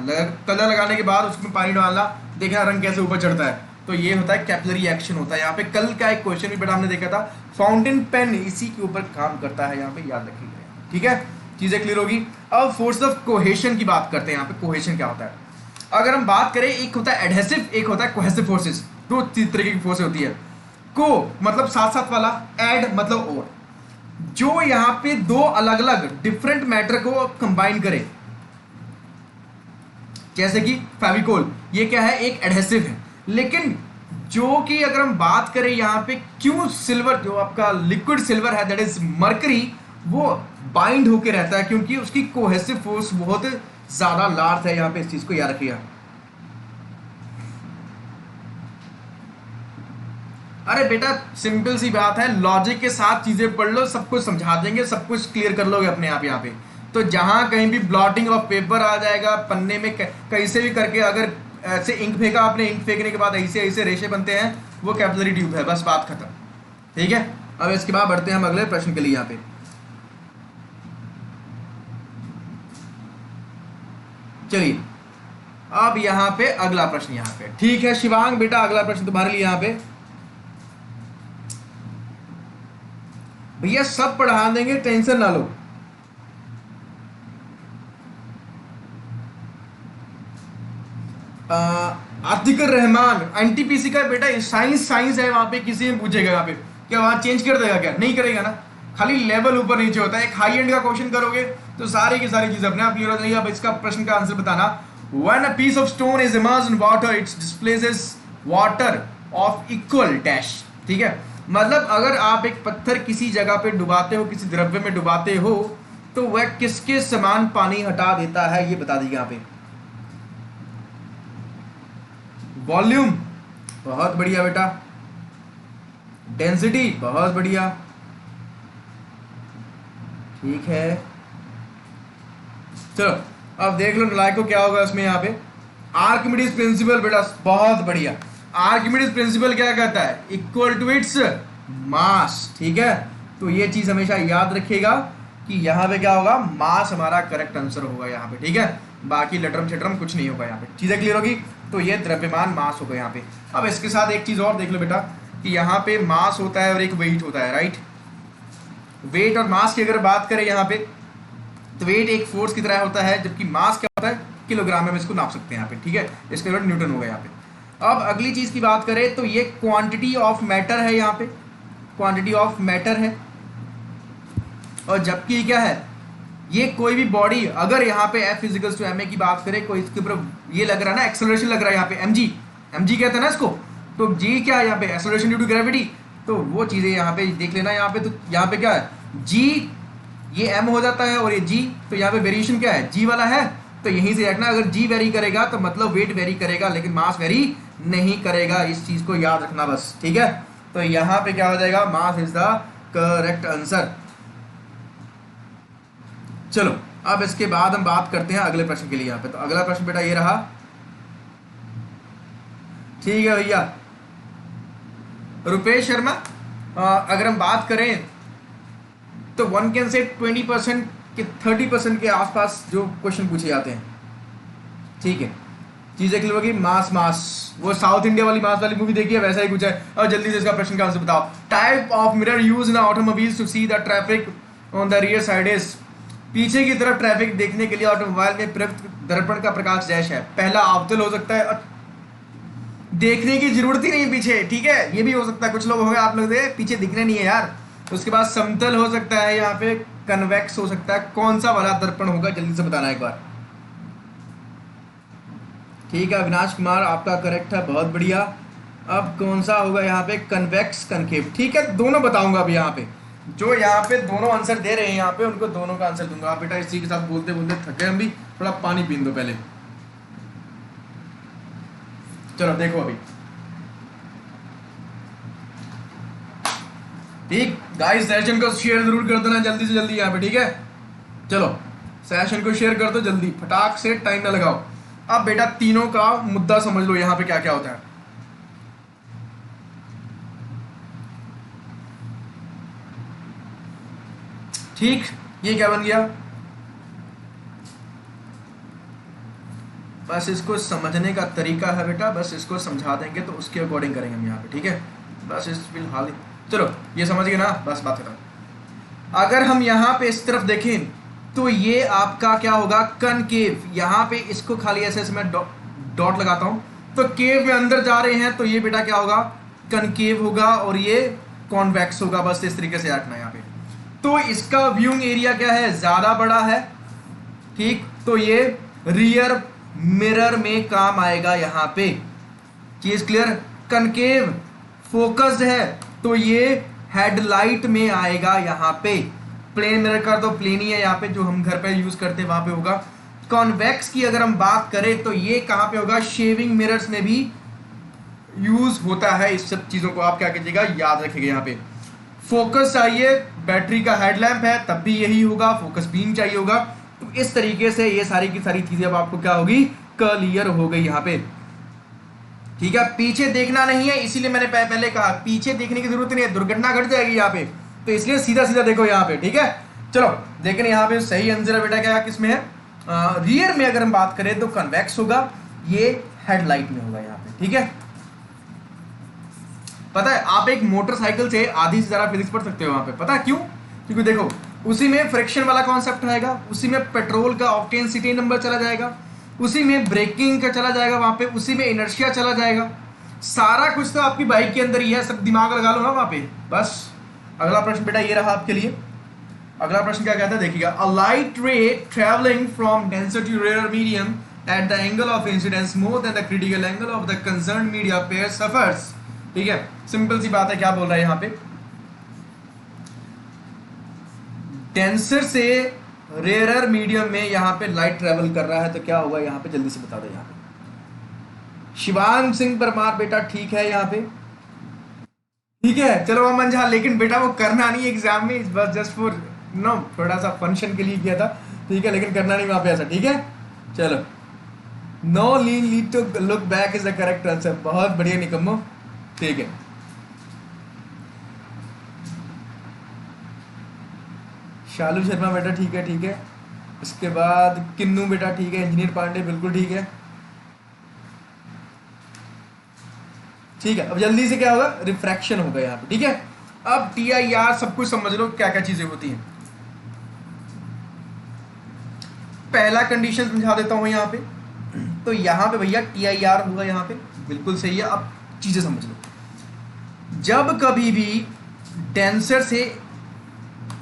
Speaker 1: कलर लगाने के बाद उसमें पानी डालना, देखना रंग कैसे ऊपर चढ़ता है। तो ये होता है कैपिलरी एक्शन होता है यहाँ पे। कल का एक क्वेश्चन भी बेटा हमने देखा था, फाउंटेन पेन इसी के ऊपर काम करता है यहाँ पे, याद रखिएगा, ठीक है। चीजें क्लियर होगी। अब फोर्स ऑफ कोहेशन की बात करते हैं यहाँ पे। कोहेशन क्या होता है, अगर हम बात करें, एक होता है एडहेसिव, एक होता है कोहेसिव फोर्सेस। दो तरीके की फोर्स होती है। को मतलब साथ साथ वाला, एड मतलब और, जो यहाँ पे दो अलग अलग डिफरेंट मैटर को कंबाइन करे, जैसे कि फेविकोल, ये क्या है, एक एडहेसिव है। लेकिन जो कि अगर हम बात करें यहाँ पे, क्यों सिल्वर, जो आपका लिक्विड सिल्वर है दैट इज मरकरी, वो बाइंड होके रहता है क्योंकि उसकी कोहेसिव फोर्स बहुत ज्यादा लार्ज है। यहाँ पे इस चीज को याद रखिएगा। अरे बेटा सिंपल सी बात है, लॉजिक के साथ चीजें पढ़ लो, सब कुछ समझा देंगे, सब कुछ क्लियर कर लोगे अपने आप यहाँ पे। तो जहां कहीं भी ब्लॉटिंग ऑफ पेपर आ जाएगा पन्ने में, कहीं से भी करके अगर ऐसे इंक फेंका आपने, इंक फेंकने के बाद ऐसे ऐसे रेशे बनते हैं, वो कैपिलरी ट्यूब है, बस बात खत्म, ठीक है। अब इसके बाद बढ़ते हैं हम अगले प्रश्न के लिए यहाँ पे। चलिए अब यहाँ पे अगला प्रश्न यहाँ पे, ठीक है शिवांग बेटा, अगला प्रश्न तुम्हारे लिए यहाँ पे। भैया सब पढ़ा देंगे, टेंशन ना लो। आतिकुर रहमान, एनटीपीसी का बेटा साइंस है वहां पे। किसी ने पूछेगा यहाँ पे क्या वहां चेंज कर देगा, क्या नहीं करेगा ना, खाली लेवल ऊपर नीचे होता है। एक हाई एंड का क्वेश्चन करोगे तो सारी की सारी चीजें अपने आप क्लियर हो जाएगी। अब इसका प्रश्न का आंसर बताना। When a piece of stone is immersed in water, it displaces water of equal dash, ठीक है। मतलब अगर आप एक पत्थर किसी जगह पे डुबाते हो, किसी द्रव्य में डुबाते हो, तो वह किसके समान पानी हटा देता है, ये बता दीजिए यहाँ पे। वॉल्यूम, बहुत बढ़िया बेटा। डेंसिटी, बहुत बढ़िया, ठीक है। चलो अब देख लो नलायक को क्या होगा इसमें यहाँ पे। आर्किमिडीज प्रिंसिपल बेटा, बहुत बढ़िया। आर्किमिडीज प्रिंसिपल क्या कहता है, इक्वल टू इट्स मास, ठीक है। तो ये चीज हमेशा याद रखिएगा कि यहाँ पे क्या होगा, मास हमारा करेक्ट आंसर होगा यहाँ पे, ठीक है। बाकी लटरम छटरम कुछ नहीं होगा यहाँ पे, चीजें क्लियर होगी। तो ये द्रव्यमान मास होगा यहाँ पे। अब इसके साथ एक चीज और देख लो बेटा कि यहाँ पे मास होता है और एक वेट होता है, राइट। वेट और मास की अगर बात करें यहाँ पे, तो वेट एक फोर्स की तरह होता है, जबकि मास क्या होता है, किलोग्राम में हम इसको नाप सकते हैं यहाँ पे, ठीक है। इसके यूनिट न्यूटन होगा यहाँ पे। अब अगली चीज की बात करें तो ये क्वांटिटी ऑफ मैटर है, यहाँ पे क्वांटिटी ऑफ मैटर है। और जबकि क्या है, ये कोई भी बॉडी अगर यहाँ पे F इजिकल्स टू ma की बात करें, कोई इसके ऊपर ये लग रहा है ना, एक्सेलरेशन लग रहा है यहाँ पे mg कहते हैं ना इसको। तो g क्या है यहाँ पे, एक्सेलरेशन ड्यू टू ग्रेविटी। तो वो चीजें यहाँ पे देख लेना यहाँ पे। तो यहाँ पे क्या है, g ये m हो जाता है और ये g, तो यहाँ पे वेरिएशन क्या है, g वाला है। तो यहीं से रखना, अगर g वेरी करेगा तो मतलब वेट वेरी करेगा, लेकिन मास वेरी नहीं करेगा। इस चीज को याद रखना बस, ठीक है। तो यहाँ पे क्या हो जाएगा, mass is the correct answer. चलो अब इसके बाद हम बात करते हैं अगले प्रश्न के लिए यहाँ पे। तो अगला प्रश्न बेटा ये रहा, ठीक है भैया। रुपेश शर्मा, अगर हम बात करें तो वन कैन से 20% के 30% के आसपास जो क्वेश्चन पूछे जाते हैं, ठीक है। चीजें क्लियर होगी। मास वो साउथ इंडिया वाली मास वाली मूवी देखिए, वैसा ही कुछ है। और जल्दी से इसका प्रश्न का आंसर बताओ। Type of mirror use in automobiles to see the traffic on the rear side is. पीछे की तरफ ट्रैफिक देखने के लिए ऑटोमोबाइल में प्रयुक्त दर्पण का प्रकाश डैश है। पहला अवतल हो सकता है, देखने की जरूरत ही नहीं पीछे, ठीक है। ये भी हो सकता है, कुछ लोग होंगे आप लोग पीछे दिखने नहीं है यार। उसके बाद समतल हो सकता है, यहाँ पे कन्वेक्स हो सकता है। कौन सा वाला दर्पण होगा जल्दी से बताना एक बार, ठीक है। अविनाश कुमार आपका करेक्ट है, बहुत बढ़िया। अब कौन सा होगा यहाँ पे, कन्वेक्स कनकेव, ठीक है। दोनों बताऊंगा अभी यहाँ पे, जो यहाँ पे दोनों आंसर दे रहे हैं यहाँ पे, उनको दोनों का आंसर दूंगा। आप बेटा इसी के साथ बोलते बोलते थक गए हम भी, थोड़ा पानी पीन दो पहले। चलो देखो अभी, ठीक गाइस, सेशन को शेयर जरूर कर देना जल्दी से जल्दी यहाँ पे, ठीक है। चलो सेशन को शेयर कर दो जल्दी, फटाक से, टाइम ना लगाओ। अब बेटा तीनों का मुद्दा समझ लो यहाँ पे क्या क्या होता है। ठीक, ये क्या बन गया, बस इसको समझने का तरीका है बेटा, बस इसको समझा देंगे तो उसके अकॉर्डिंग करेंगे हम यहाँ पे, ठीक है। बस इस फिलहाल चलो ये समझ गए ना, बस बात खत्म। अगर हम यहाँ पे इस तरफ देखें तो ये आपका क्या होगा, कनकेव। यहाँ पे इसको खाली ऐसे मैं डॉट लगाता हूँ, तो केव में अंदर जा रहे हैं तो ये बेटा क्या होगा, कनकेव होगा, और ये कॉन्वेक्स होगा। बस इस तरीके से रखना यहाँ पे। तो इसका व्यूइंग एरिया क्या है, ज्यादा बड़ा है, ठीक। तो ये रियर मिरर में काम आएगा यहाँ पे, चीज क्लियर। कनकेव फोकस्ड है तो ये हेडलाइट में आएगा यहाँ पे। प्लेन मिरर का तो प्लेन ही है यहाँ पे, जो हम घर पे यूज करते हैं वहां पे होगा। कॉन्वेक्स की अगर हम बात करें तो ये कहाँ पे होगा, शेविंग मिरर्स में भी यूज होता है। इस सब चीजों को आप क्या कीजिएगा, याद रखिएगा यहाँ पे। फोकस चाहिए, बैटरी का हेडलैम्प है तब भी यही होगा, फोकस बीम चाहिए होगा। तो इस तरीके से ये सारी की सारी चीजें अब आपको क्या होगी, क्लियर हो गई यहाँ पे, ठीक है। पीछे देखना नहीं है, इसीलिए मैंने पहले कहा पीछे देखने की जरूरत नहीं है, दुर्घटना घट जाएगी यहाँ पे, तो इसलिए सीधा सीधा देखो यहाँ पे, ठीक है। चलो लेकिन यहाँ पे सही आंसर बेटा क्या किसमें है, रियर में अगर हम बात करें तो कन्वेक्स होगा, ये हेडलाइट में होगा यहाँ पे, ठीक है। पता है आप एक मोटरसाइकिल से आधी से ज्यादा फिजिक्स पढ़ सकते हो वहां पे, पता है क्यों, क्योंकि देखो उसी में फ्रिक्शन वाला कॉन्सेप्ट आएगा, उसी में पेट्रोल का ऑक्टेन सिटी नंबर चला जाएगा, उसी में ब्रेकिंग का चला जाएगा वहां पे, उसी में इनर्शिया चला जाएगा, सारा कुछ तो आपकी बाइक के अंदर ही है, सब दिमाग लगा लो ना वहां पे। बस अगला प्रश्न बेटा ये रहा आपके लिए। अगला प्रश्न क्या कहता है देखिएगा, a light ray travelling from denser to rarer medium at the angle of incidence more than the critical angle of the concern media pair suffers, ठीक है। सिंपल सी बात है, क्या बोल रहा है यहाँ पे, डेंसर से रेयरर मीडियम में यहाँ पे लाइट ट्रेवल कर रहा है, तो क्या होगा यहाँ पे, जल्दी से बता दो यहाँ पे। शिवांग सिंह परमार बेटा ठीक है यहाँ पे, ठीक है। चलो अमन झा, लेकिन बेटा वो करना नहीं एग्जाम में, बस जस्ट फॉर नो, थोड़ा सा फंक्शन के लिए किया था, ठीक है, लेकिन करना नहीं वहां पे ऐसा, ठीक है। चलो, no lean lead to look back is the correct answer, बहुत बढ़िया निकम्मो, ठीक है। शालू शर्मा बेटा ठीक है ठीक है। इसके बाद किन्नू बेटा ठीक है, इंजीनियर पांडे बिल्कुल ठीक है। ठीक है, अब जल्दी से क्या होगा, रिफ्रैक्शन होगा यहाँ पे। ठीक है, अब टी आई आर सब कुछ समझ लो क्या क्या चीजें होती हैं। पहला कंडीशन समझा देता हूं यहाँ पे। तो यहाँ पे भैया टी आई आर होगा यहाँ पे, बिल्कुल सही है। अब चीजें समझ लो, जब कभी भी डेंसर से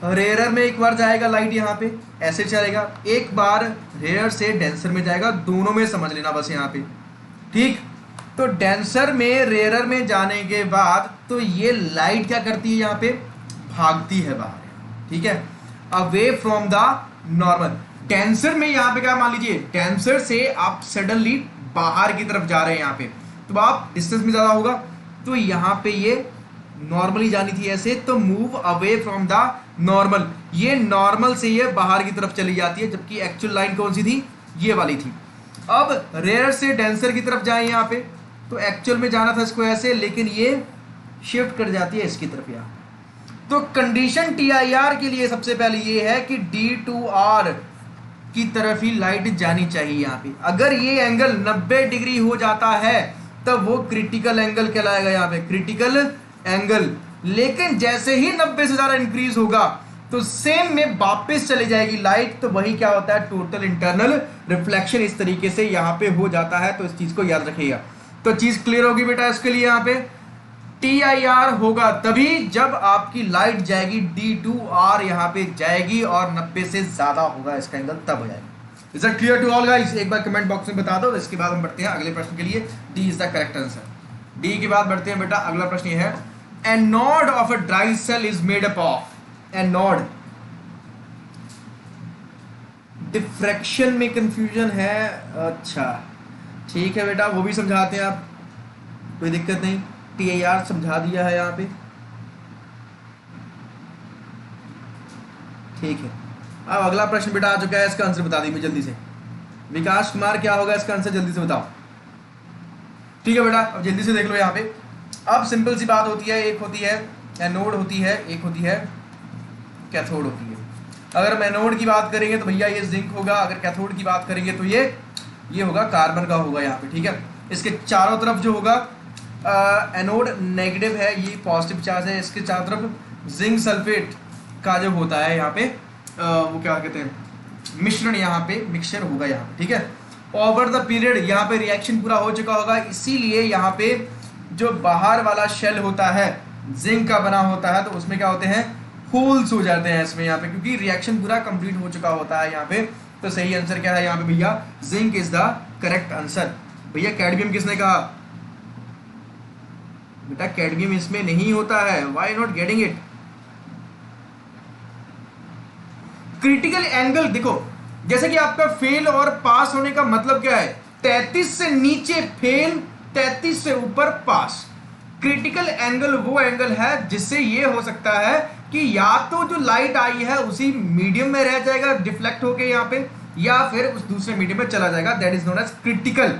Speaker 1: रेयर में एक बार जाएगा लाइट यहाँ पे ऐसे चलेगा, एक बार रेयर से डेंसर में जाएगा, दोनों में समझ लेना बस यहाँ पे। ठीक, तो डेंसर में रेयर में जाने के बाद तो ये लाइट क्या करती है यहाँ पे, भागती है बाहर। ठीक है, away from the normal. Denser में यहाँ पे क्या मान लीजिए, डेंसर से आप सडनली बाहर की तरफ जा रहे हैं यहाँ पे, तो आप डिस्टेंस में ज्यादा होगा, तो यहाँ पे ये नॉर्मली जानी थी ऐसे, तो move away from the normal, ये नॉर्मल से ये बाहर की तरफ चली जाती है, जबकि एक्चुअल लाइन कौन सी थी, ये वाली थी। अब रेयर से डेंसर की तरफ जाए यहाँ पे, तो एक्चुअल में जाना था इसको ऐसे, लेकिन ये शिफ्ट कर जाती है इसकी तरफ यहाँ। तो कंडीशन टी आई आर के लिए सबसे पहले ये है कि डी टू आर की तरफ ही लाइट जानी चाहिए यहाँ पे। अगर ये एंगल 90 डिग्री हो जाता है तब वो क्रिटिकल एंगल कहलाएगा यहाँ पे, क्रिटिकल एंगल। लेकिन जैसे ही 90 से ज्यादा इंक्रीज होगा तो सेम में वापस चली जाएगी लाइट, तो वही क्या होता है, टोटल इंटरनल रिफ्लेक्शन इस तरीके से यहाँ पे हो जाता है। तो इस चीज को याद रखिएगा। तो चीज क्लियर होगी बेटा इसके लिए। यहाँ पे टी आई आर होगा तभी जब आपकी लाइट जाएगी डी टू आर यहाँ पे जाएगी और 90 से ज्यादा होगा इसका एंगल, तब हो जाएगा। Is it clear to all guys? एक बार कमेंट बॉक्स में बता दो। इसके बाद हम बढ़ते हैं अगले प्रश्न के लिए। D is the correct answer. D के बाद बढ़ते हैं बेटा, अगला प्रश्न ये है, anode of a dry cell is made up of. Anode, diffraction में कंफ्यूजन है, अच्छा ठीक है बेटा, वो भी समझाते हैं आप, कोई दिक्कत नहीं। टी आई आर समझा दिया है यहाँ पे, ठीक है। अब अगला प्रश्न बेटा आ चुका है, इसका आंसर बता दीजिए जल्दी से। विकास कुमार क्या होगा इसका आंसर, जल्दी से बताओ। ठीक है बेटा, अब जल्दी से देख लो यहाँ पे। अब सिंपल सी बात होती है, एक होती है एनोड होती है, एक होती है कैथोड होती है। अगर हम एनोड की बात करेंगे तो भैया ये जिंक होगा, अगर कैथोड की बात करेंगे तो ये होगा कार्बन का होगा यहाँ पे। ठीक है, इसके चारों तरफ जो होगा एनोड नेगेटिव है, ये पॉजिटिव चार्ज है, इसके चारों तरफ जिंक सल्फेट का जो होता है यहाँ पे वो क्या कहते हैं, मिश्रण, यहाँ पे मिक्सचर होगा यहाँ पे। ठीक है, ओवर द पीरियड यहाँ पे रिएक्शन पूरा हो चुका होगा, इसीलिए यहाँ पे जो बाहर वाला शेल होता है जिंक का बना होता है, तो उसमें क्या होते हैं, होल्स हो जाते हैं इसमें यहाँ पे, क्योंकि रिएक्शन पूरा कंप्लीट हो चुका होता है यहाँ पे। तो सही आंसर क्या है यहाँ पे भैया, zinc is the correct answer. भैया कैडमियम किसने कहा, बेटा कैडमियम इसमें नहीं होता है, why not getting it. Critical angle देखो, जैसे कि आपका फेल और पास होने का मतलब क्या है, 33 से नीचे फेल, 33 से ऊपर पास। क्रिटिकल एंगल वो एंगल है जिससे ये हो सकता है कि या तो जो लाइट आई है उसी मीडियम में रह जाएगा डिफ्लेक्ट होके यहाँ पे, या फिर उस दूसरे मीडियम में चला जाएगा, that is known as critical.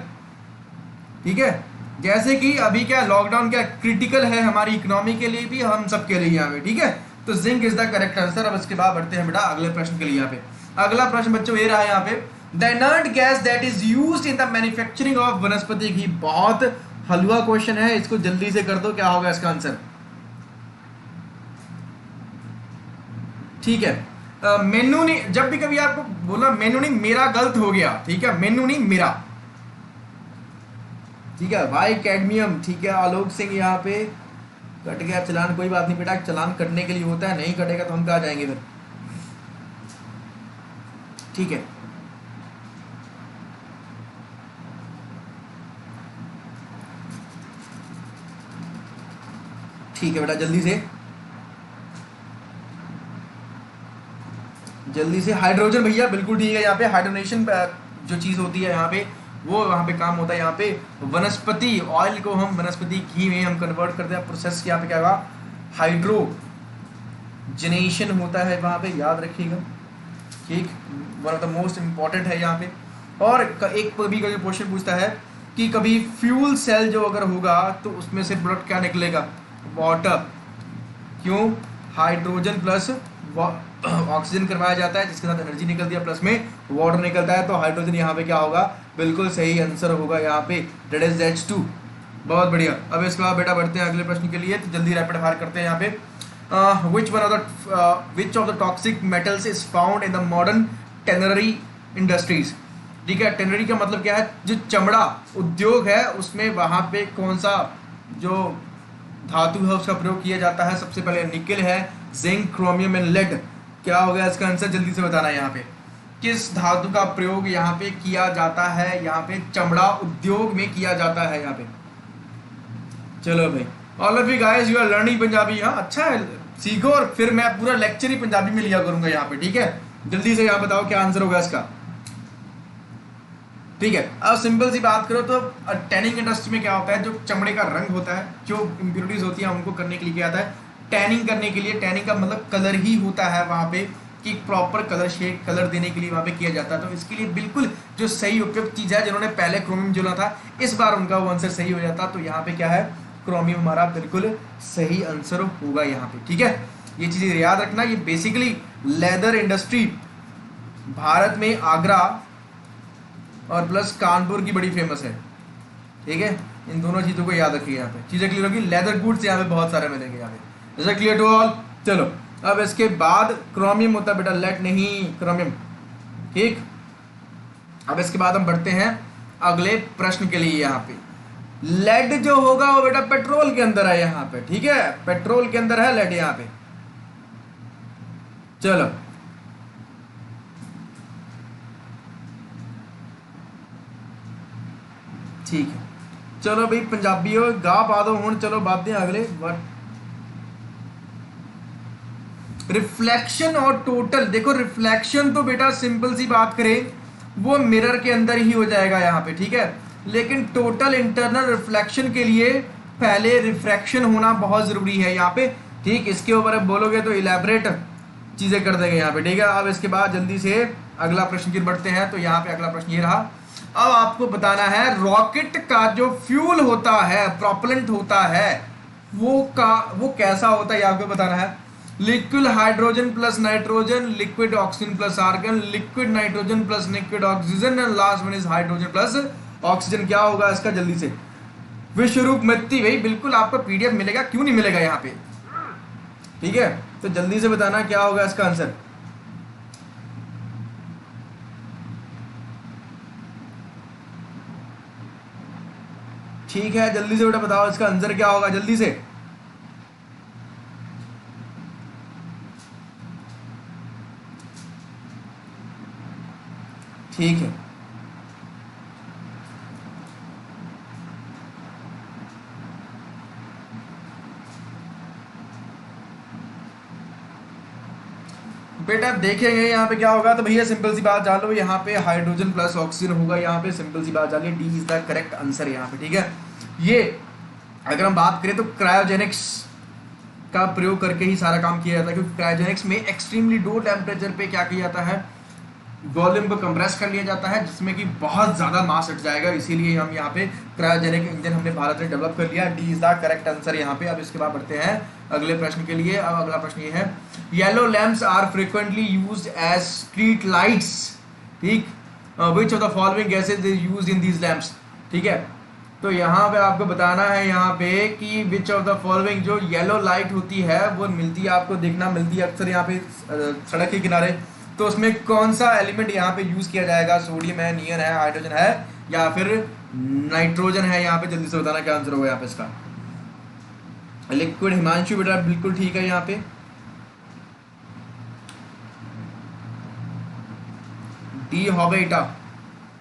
Speaker 1: ठीक है, जैसे कि अभी क्या लॉकडाउन क्या क्रिटिकल है हमारी इकोनॉमी के लिए भी, हम सब के लिए यहाँ पे। ठीक है, तो zinc is the correct answer. अब इसके बाद बढ़ते हैं बेटा अगले प्रश्न के लिए। यहाँ पे अगला प्रश्न बच्चों ये रहा है यहाँ पे, the inert gas that is used in the manufacturing of वनस्पति घी। बहुत हलवा क्वेश्चन है, इसको जल्दी से कर दो, क्या होगा इसका आंसर। ठीक है, मेनू नहीं, जब भी कभी आपको बोला मेनू नहीं मेरा गलत हो गया, ठीक है, मेनू नहीं मेरा, ठीक है भाई कैडमियम। ठीक है, आलोक सिंह यहाँ पे कट गया चलान, कोई बात नहीं बेटा, चलान कटने के लिए होता है, नहीं कटेगा तो हम कहाँ जाएंगे फिर। ठीक है, ठीक है बेटा, जल्दी से हाइड्रोजन भैया बिल्कुल ठीक है। यहाँ पे हाइड्रोनेशन जो चीज होती है यहाँ पे, वो वहाँ पे काम होता है। यहाँ पे वनस्पति ऑयल को हम वनस्पति घी में हम कन्वर्ट करते हैं, प्रोसेस यहाँ पे क्या होगा, हाइड्रोजनेशन होता है वहाँ पे, याद रखिएगा। ठीक, one of the most important है यहाँ पे। और एक कभी कभी क्वेश्चन पूछता है कि कभी फ्यूल सेल जो अगर होगा तो उसमें से प्रोडक्ट क्या निकलेगा, वाटर। क्यों, हाइड्रोजन प्लस ऑक्सीजन करवाया जाता है जिसके साथ एनर्जी निकलती है, प्लस में वाटर निकलता है, तो हाइड्रोजन यहाँ पे क्या होगा, बिल्कुल सही आंसर होगा यहाँ पे, दैट इज H2। बहुत बढ़िया। अब इसके बाद बेटा बढ़ते हैं अगले प्रश्न के लिए, तो जल्दी रैपिड फायर करते हैं यहाँ पे। विच of the toxic metals is found in the modern tannery industries. ठीक है, टेनरी का मतलब क्या है, जो चमड़ा उद्योग है उसमें वहाँ पे कौन सा जो धातु है उसका प्रयोग किया जाता है। सबसे पहले निकेल है, जिंक, क्रोमियम एंड लेड। क्या हो गया इसका आंसर, जल्दी से बताना है यहाँ पे, किस धातु का प्रयोग यहाँ पे किया जाता है, यहाँ पे चमड़ा उद्योग में किया जाता है यहाँ पे। चलो भाई, all of you guys you are learning Punjabi. हाँ अच्छा है, सीखो, और फिर मैं पूरा लेक्चर ही पंजाबी में लिया करूंगा यहाँ पे। ठीक है, जल्दी से यहाँ बताओ क्या आंसर होगा इसका। ठीक है, अब सिंपल सी बात करो तो टैनिंग इंडस्ट्री में क्या होता है, जो चमड़े का रंग होता है, जो इम्प्योरिटीज होती है उनको करने के लिए क्या आता है, टैनिंग करने के लिए। टैनिंग का मतलब कलर ही होता है वहाँ पे, कि प्रॉपर कलर शेड कलर देने के लिए वहाँ पे किया जाता है। तो इसके लिए बिल्कुल जो सही उपयुक्त चीज़ है, जिन्होंने पहले क्रोमियम जोड़ा था, इस बार उनका वो आंसर सही हो जाता। तो यहाँ पे क्या है, क्रोमियम हमारा बिल्कुल सही आंसर होगा यहाँ पे। ठीक है, ये चीज़ याद रखना। ये बेसिकली लेदर इंडस्ट्री भारत में आगरा और प्लस कानपुर की बड़ी फेमस है। ठीक है, इन दोनों चीज़ों को याद रखिए यहाँ पे, चीज़ें क्लियर होगी। लेदर गुड्स यहाँ पे बहुत सारे मिलेंगे यहाँ पे। Is it clear to all? चलो, अब इसके बाद क्रोमियम होता है बेटा, लेड नहीं, क्रोमियम। ठीक, अब इसके बाद हम बढ़ते हैं अगले प्रश्न के लिए। यहाँ पे लेड जो होगा वो बेटा पेट्रोल के अंदर है यहाँ पे। ठीक है, पेट्रोल के अंदर है लेड यहाँ पे। चलो, ठीक है, चलो भाई पंजाबी हो गा पा दो हूँ। चलो बातें अगले वर्ड, रिफ्लेक्शन और टोटल। देखो रिफ्लेक्शन तो बेटा सिंपल सी बात करें वो मिरर के अंदर ही हो जाएगा यहाँ पे। ठीक है, लेकिन टोटल इंटरनल रिफ्लेक्शन के लिए पहले रिफ्रैक्शन होना बहुत जरूरी है यहाँ पे। ठीक, इसके ऊपर अब बोलोगे तो इलेबरेट चीजें कर देंगे यहाँ पे। ठीक है, अब इसके बाद जल्दी से अगला प्रश्न की बढ़ते हैं। तो यहाँ पे अगला प्रश्न ये रहा, अब आपको बताना है रॉकेट का जो फ्यूल होता है, प्रोपेलेंट होता है, वो कैसा होता है, ये आपको बताना है। Liquid hydrogen plus nitrogen, liquid oxygen plus argon, liquid nitrogen plus liquid oxygen, and last one is hydrogen plus oxygen. क्या होगा इसका, जल्दी से। विश्वरूप मित्ती भाई, बिल्कुल आपको पीडीएफ मिलेगा, क्यों नहीं मिलेगा यहाँ पे। ठीक है, तो जल्दी से बताना क्या होगा इसका आंसर। ठीक है, जल्दी से बेटा बताओ इसका आंसर क्या होगा, जल्दी से। ठीक है, बेटा देखेंगे यहाँ पे क्या होगा। तो भैया सिंपल सी बात जान लो, यहाँ पे हाइड्रोजन प्लस ऑक्सीजन होगा यहाँ पे। सिंपल सी बात जान ली, D is the correct answer यहाँ पे। ठीक है, ये अगर हम बात करें तो क्रायोजेनिक्स का प्रयोग करके ही सारा काम किया जाता है, क्योंकि क्रायोजेनिक्स में एक्सट्रीमली लो टेम्परेचर पे क्या किया जाता है, वॉल्यूम को कंप्रेस कर लिया जाता है, जिसमें कि बहुत ज़्यादा मास हट जाएगा। इसीलिए हम यहाँ पे क्रायोजेनिक इंजन हमने भारत में डेवलप कर लिया। D is the correct answer यहाँ पे। अब इसके बाद बढ़ते हैं अगले प्रश्न के लिए। अब अगला प्रश्न ये है, yellow lamps are frequently used as street lights. ठीक, which of the following gases is used in these lamps. ठीक है, तो यहाँ पे आपको बताना है यहाँ पे कि विच ऑफ द फॉलोइंग, जो येलो लाइट होती है वो मिलती है, आपको देखना मिलती है अक्सर यहाँ पे सड़क के किनारे, तो उसमें कौन सा एलिमेंट यहाँ पे यूज किया जाएगा। सोडियम है, नियन है, हाइड्रोजन है, या फिर नाइट्रोजन है। यहाँ पे जल्दी से बताना क्या आंसर होगा यहाँ पे इसका। लिक्विड, हिमांशु बेटा बिल्कुल ठीक है यहाँ पे। डी होबे इटा,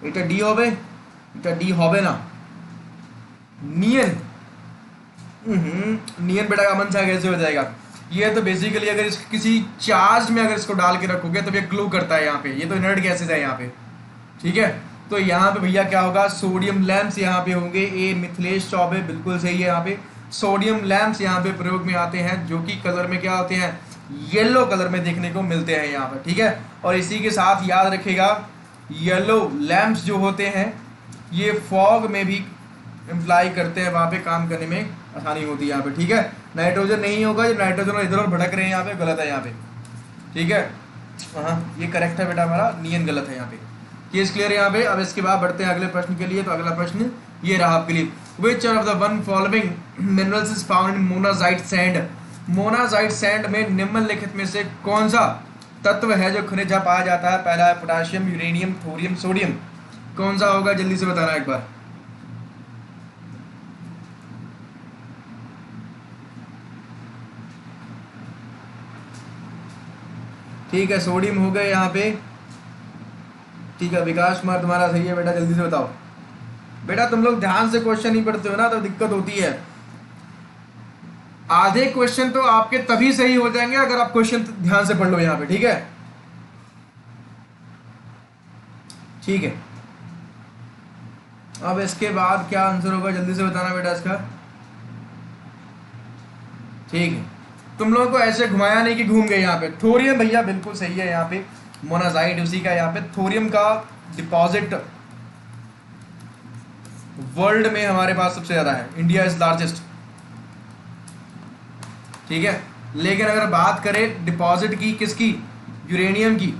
Speaker 1: इटा डी होबे, इटा डी होबे ना। नियन, नियन बेटा का मन चाहे कैसे हो जाएगा। ये तो बेसिकली अगर किसी चार्ज में अगर इसको डाल के रखोगे तो ये ग्लो करता है यहाँ पे। ये तो इनर्ट गैसेज है यहाँ पे। ठीक है, तो यहाँ पे भैया क्या होगा, सोडियम लैंप्स यहाँ पे होंगे। ए मिथिलेश चौबे बिल्कुल सही है यहाँ पे। सोडियम लैंप्स यहाँ पे प्रयोग में आते हैं, जो कि कलर में क्या होते हैं, येलो कलर में देखने को मिलते हैं यहाँ पर। ठीक है, और इसी के साथ याद रखेगा येलो लैंप्स जो होते हैं ये फॉग में भी इम्प्लाई करते हैं, वहाँ पे काम करने में आसानी होती है यहाँ पे। ठीक है, नाइट्रोजन नहीं होगा, जब नाइट्रोजन इधर और भटक रहे हैं यहाँ पे, गलत है यहाँ पे। ठीक है, हाँ ये करेक्ट है बेटा हमारा, नियन गलत है यहाँ पे। केस क्लियर है यहाँ पे। अब इसके बाद बढ़ते हैं अगले प्रश्न के लिए। तो अगला प्रश्न ये रहा आपके लिए, विच of the one following minerals is found in monazite sand. Monazite sand में निम्नलिखित में से कौन सा तत्व है जो खनिज पाया जाता है? पहला है पोटाशियम, यूरेनियम, थोरियम, सोडियम। कौन सा होगा जल्दी से बताना एक बार। ठीक है, सोडियम हो गए यहाँ पे। ठीक है, विकास कुमार तुम्हारा सही है बेटा, जल्दी से बताओ। बेटा तुम लोग ध्यान से क्वेश्चन नहीं पढ़ते हो ना तो दिक्कत होती है। आधे क्वेश्चन तो आपके तभी सही हो जाएंगे अगर आप क्वेश्चन ध्यान से पढ़ लो यहाँ पे। ठीक है, ठीक है। अब इसके बाद क्या आंसर होगा जल्दी से बताना बेटा इसका। ठीक है, तुम लोगों को ऐसे घुमाया नहीं कि घूम गए यहाँ पे। थोरियम भैया बिल्कुल सही है यहाँ पे, मोनाजाइट उसी का यहाँ पे। थोरियम का डिपॉजिट वर्ल्ड में हमारे पास सबसे ज्यादा है, इंडिया इज लार्जेस्ट। ठीक है, लेकिन अगर बात करें डिपॉजिट की, किसकी? यूरेनियम की,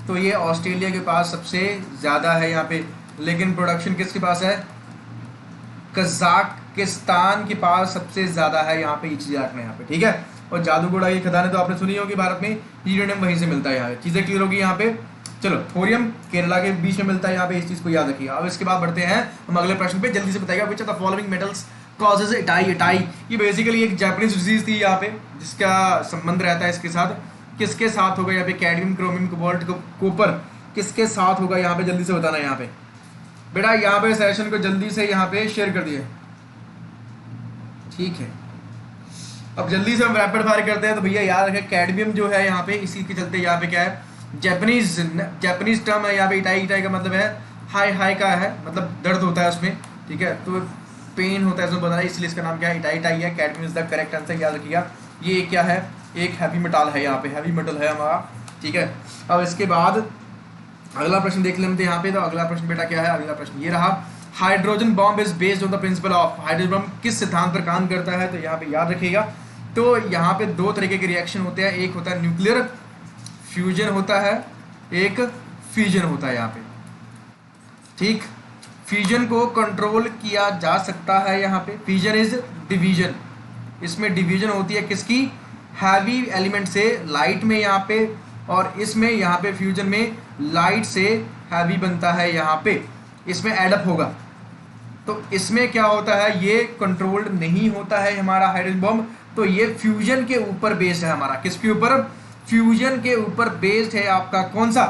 Speaker 1: तो ये ऑस्ट्रेलिया के पास सबसे ज्यादा है यहाँ पे। लेकिन प्रोडक्शन किसके पास है? कजाकिस्तान के पास सबसे ज्यादा है यहाँ पे। ये चीज रखना यहाँ पे, ठीक है। और जादूगोड़ा की खदानें तो आपने सुनी होगी, भारत में यूरेनियम वहीं से मिलता है यहाँ पे। चीजें क्लियर होगी यहाँ पे। चलो, थोरियम केरला के बीच में मिलता है यहाँ पे, इस चीज को याद रखिए। अब इसके बाद बढ़ते हैं हम अगले प्रश्न पे। जल्दी से बताइएगा, विच of the following metals causes itai. Itai ये बेसिकली एक जापानीज डिजीज थी यहाँ पे, जिसका संबंध रहता है इसके साथ। किसके साथ होगा यहाँ पे? Cadmium, chromium, cobalt, copper. किसके साथ होगा यहाँ पे? जल्दी से बताना यहाँ पे बेटा। यहाँ पे सेशन को जल्दी से यहाँ पे शेयर कर दिए। ठीक है, अब जल्दी से हम रैपिड फायर करते हैं। तो भैया याद रखें, कैडमियम जो है यहाँ पे, इसी के चलते यहाँ पे क्या है, जापानीज टर्म है यहाँ पे। इटाई, इटाई का मतलब है हाई, हाई का है मतलब दर्द होता है उसमें। ठीक है, तो पेन होता है उसमें बता रहा है, इसलिए इसका नाम क्या है? इटाई, इटाई है। Cadmium is the correct answer, याद रखिएगा। ये क्या है? एक हैवी मेटल है यहाँ पे, हैवी मेटल है हमारा। ठीक है, अब इसके बाद अगला प्रश्न देख लेते हैं यहाँ पे। तो अगला प्रश्न बेटा क्या है? अगला प्रश्न ये रहा, hydrogen bomb is based on the principle of. Hydrogen bomb किस सिद्धांत पर काम करता है? तो यहाँ पे याद रखिएगा। तो यहाँ पे दो तरीके के रिएक्शन होते हैं, एक होता है न्यूक्लियर फ्यूजन होता है, एक फ्यूजन होता है यहाँ पे। ठीक, फ्यूजन को कंट्रोल किया जा सकता है यहाँ पे। फ्यूजन इज डिवीजन, इसमें डिवीजन होती है किसकी? हैवी एलिमेंट से लाइट में यहाँ पे, और इसमें यहाँ पे फ्यूजन में लाइट से हैवी बनता है यहाँ पे। इसमें एडअप होगा, तो इसमें क्या होता है? ये कंट्रोल्ड नहीं होता है हमारा हाइड्रोजन बॉम्ब। तो ये फ्यूजन के ऊपर बेस्ड है हमारा। किसके ऊपर? फ्यूजन के ऊपर बेस्ड है आपका। कौन सा?